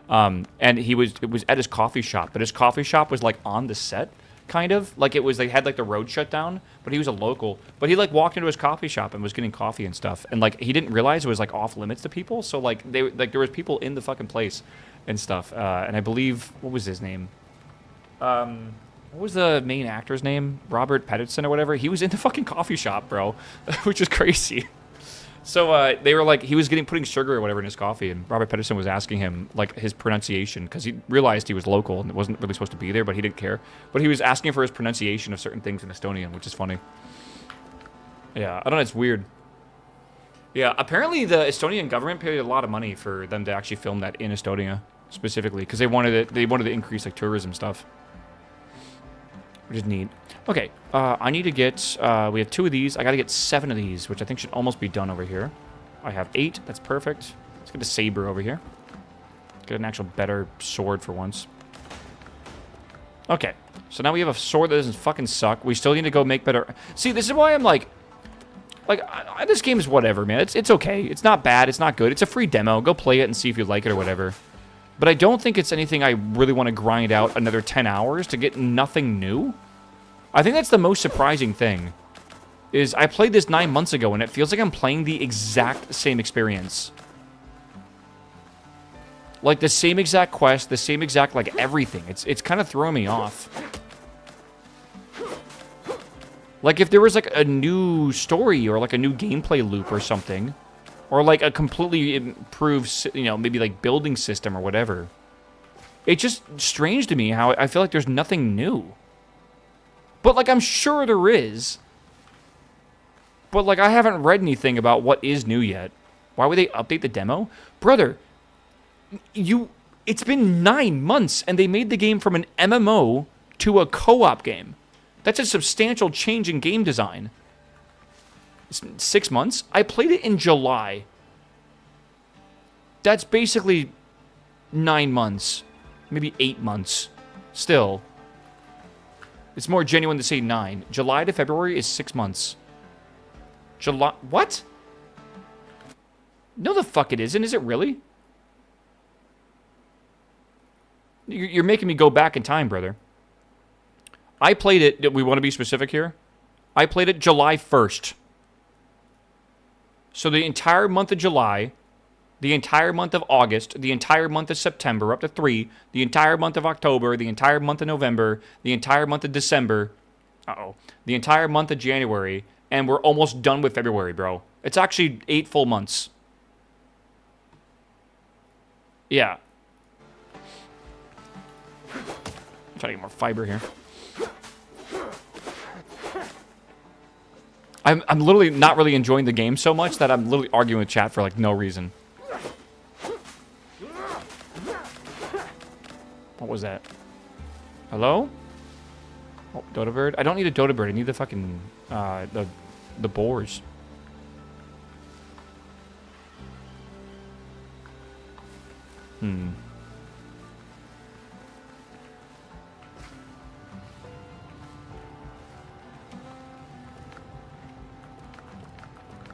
and it was at his coffee shop, but his coffee shop was, like, on the set, kind of. Like, it was, they had, like, the road shut down, but he was a local. But he, like, walked into his coffee shop and was getting coffee and stuff. And, like, he didn't realize it was, like, off limits to people. So, like, there was people in the fucking place and stuff. And I believe, what was his name? What was the main actor's name? Robert Pattinson or whatever? He was in the fucking coffee shop, bro. Which is crazy. So they were like, he was putting sugar or whatever in his coffee, and Robert Pattinson was asking him like his pronunciation because he realized he was local and wasn't really supposed to be there, but he didn't care. But he was asking for his pronunciation of certain things in Estonian, which is funny. Yeah, I don't know, it's weird. Yeah, apparently the Estonian government paid a lot of money for them to actually film that in Estonia specifically because they wanted it. They wanted to increase like tourism stuff, which is neat. Okay, I need to get, we have 2 of these. I gotta get 7 of these, which I think should almost be done over here. I have 8, that's perfect. Let's get a saber over here. Get an actual better sword for once. Okay, so now we have a sword that doesn't fucking suck. We still need to go make better... See, this is why I'm like... this game is whatever, man. It's okay. It's not bad, it's not good. It's a free demo. Go play it and see if you like it or whatever. But I don't think it's anything I really want to grind out another 10 hours to get nothing new. I think that's the most surprising thing, is I played this 9 months ago, and it feels like I'm playing the exact same experience. Like, the same exact quest, the same exact, like, everything. It's kind of throwing me off. Like, if there was, like, a new story, or, like, a new gameplay loop or something, or, like, a completely improved, you know, maybe, like, building system or whatever. It's just strange to me how I feel like there's nothing new. But, like, I'm sure there is. But, like, I haven't read anything about what is new yet. Why would they update the demo? Brother, it's been 9 months, and they made the game from an MMO to a co-op game. That's a substantial change in game design. 6 months? I played it in July. That's basically 9 months. Maybe 8 months. Still. It's more genuine to say 9. July to February is 6 months. July... What? No, the fuck it isn't. Is it really? You're making me go back in time, brother. I played it... We want to be specific here? I played it July 1st. So the entire month of July... The entire month of August, the entire month of September, up to 3, the entire month of October, the entire month of November, the entire month of December, the entire month of January, and we're almost done with February, bro. It's actually 8 full months. Yeah. I'm trying to get more fiber here. I'm literally not really enjoying the game so much that I'm literally arguing with chat for, like, no reason. What was that? Hello? Oh, Dota bird. I don't need a Dota bird. I need the fucking the boars. I'm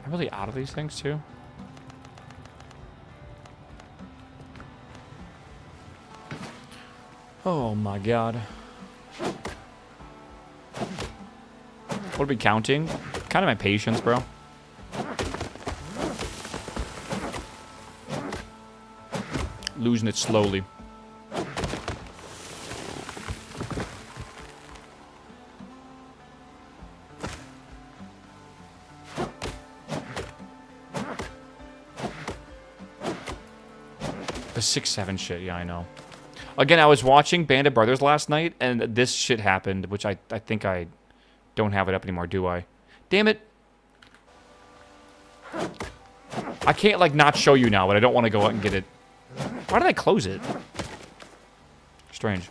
really out of these things too. Oh my god. What are we counting? Kind of my patience, bro. Losing it slowly. The 6-7 shit, yeah, I know. Again, I was watching Band of Brothers last night, and this shit happened, which I think I don't have it up anymore, do I? Damn it. I can't, like, not show you now, but I don't want to go out and get it. Why did I close it? Strange.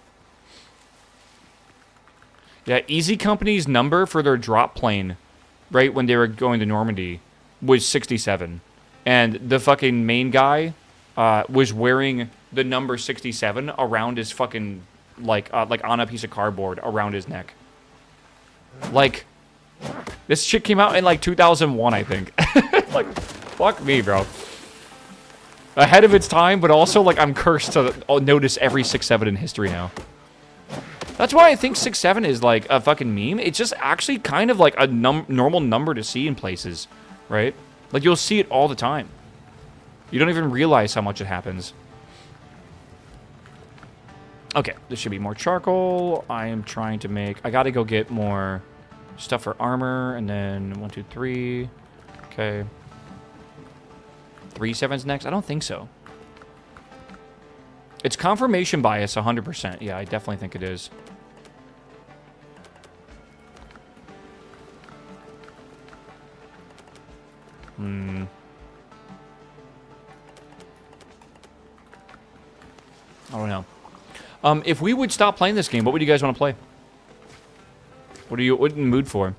Yeah, Easy Company's number for their drop plane, right when they were going to Normandy, was 67. And the fucking main guy was wearing the number 67 around his fucking, like on a piece of cardboard around his neck. Like, this shit came out in, like, 2001, I think. Like, fuck me, bro. Ahead of its time, but also, like, I'm cursed to notice every 6-7 in history now. That's why I think 6-7 is like a fucking meme. It's just actually kind of like a normal number to see in places, right? Like you'll see it all the time. You don't even realize how much it happens. Okay, this should be more charcoal. I am trying to make... I gotta go get more stuff for armor, and then 1, 2, 3. Okay. 3 7's next? I don't think so. It's confirmation bias, 100%. Yeah, I definitely think it is. I don't know. If we would stop playing this game, what would you guys want to play? What are you in the mood for?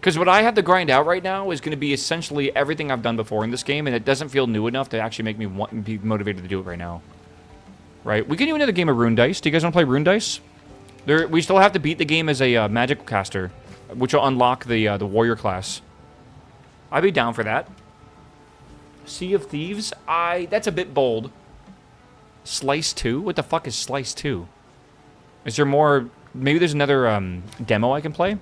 Because what I have to grind out right now is going to be essentially everything I've done before in this game, and it doesn't feel new enough to actually make me be motivated to do it right now. Right? We can do another game of Rune Dice. Do you guys want to play Rune Dice? We still have to beat the game as a magic caster, which will unlock the warrior class. I'd be down for that. Sea of Thieves? That's a bit bold. Slice 2? What the fuck is Slice 2? Is there more... Maybe there's another demo I can play?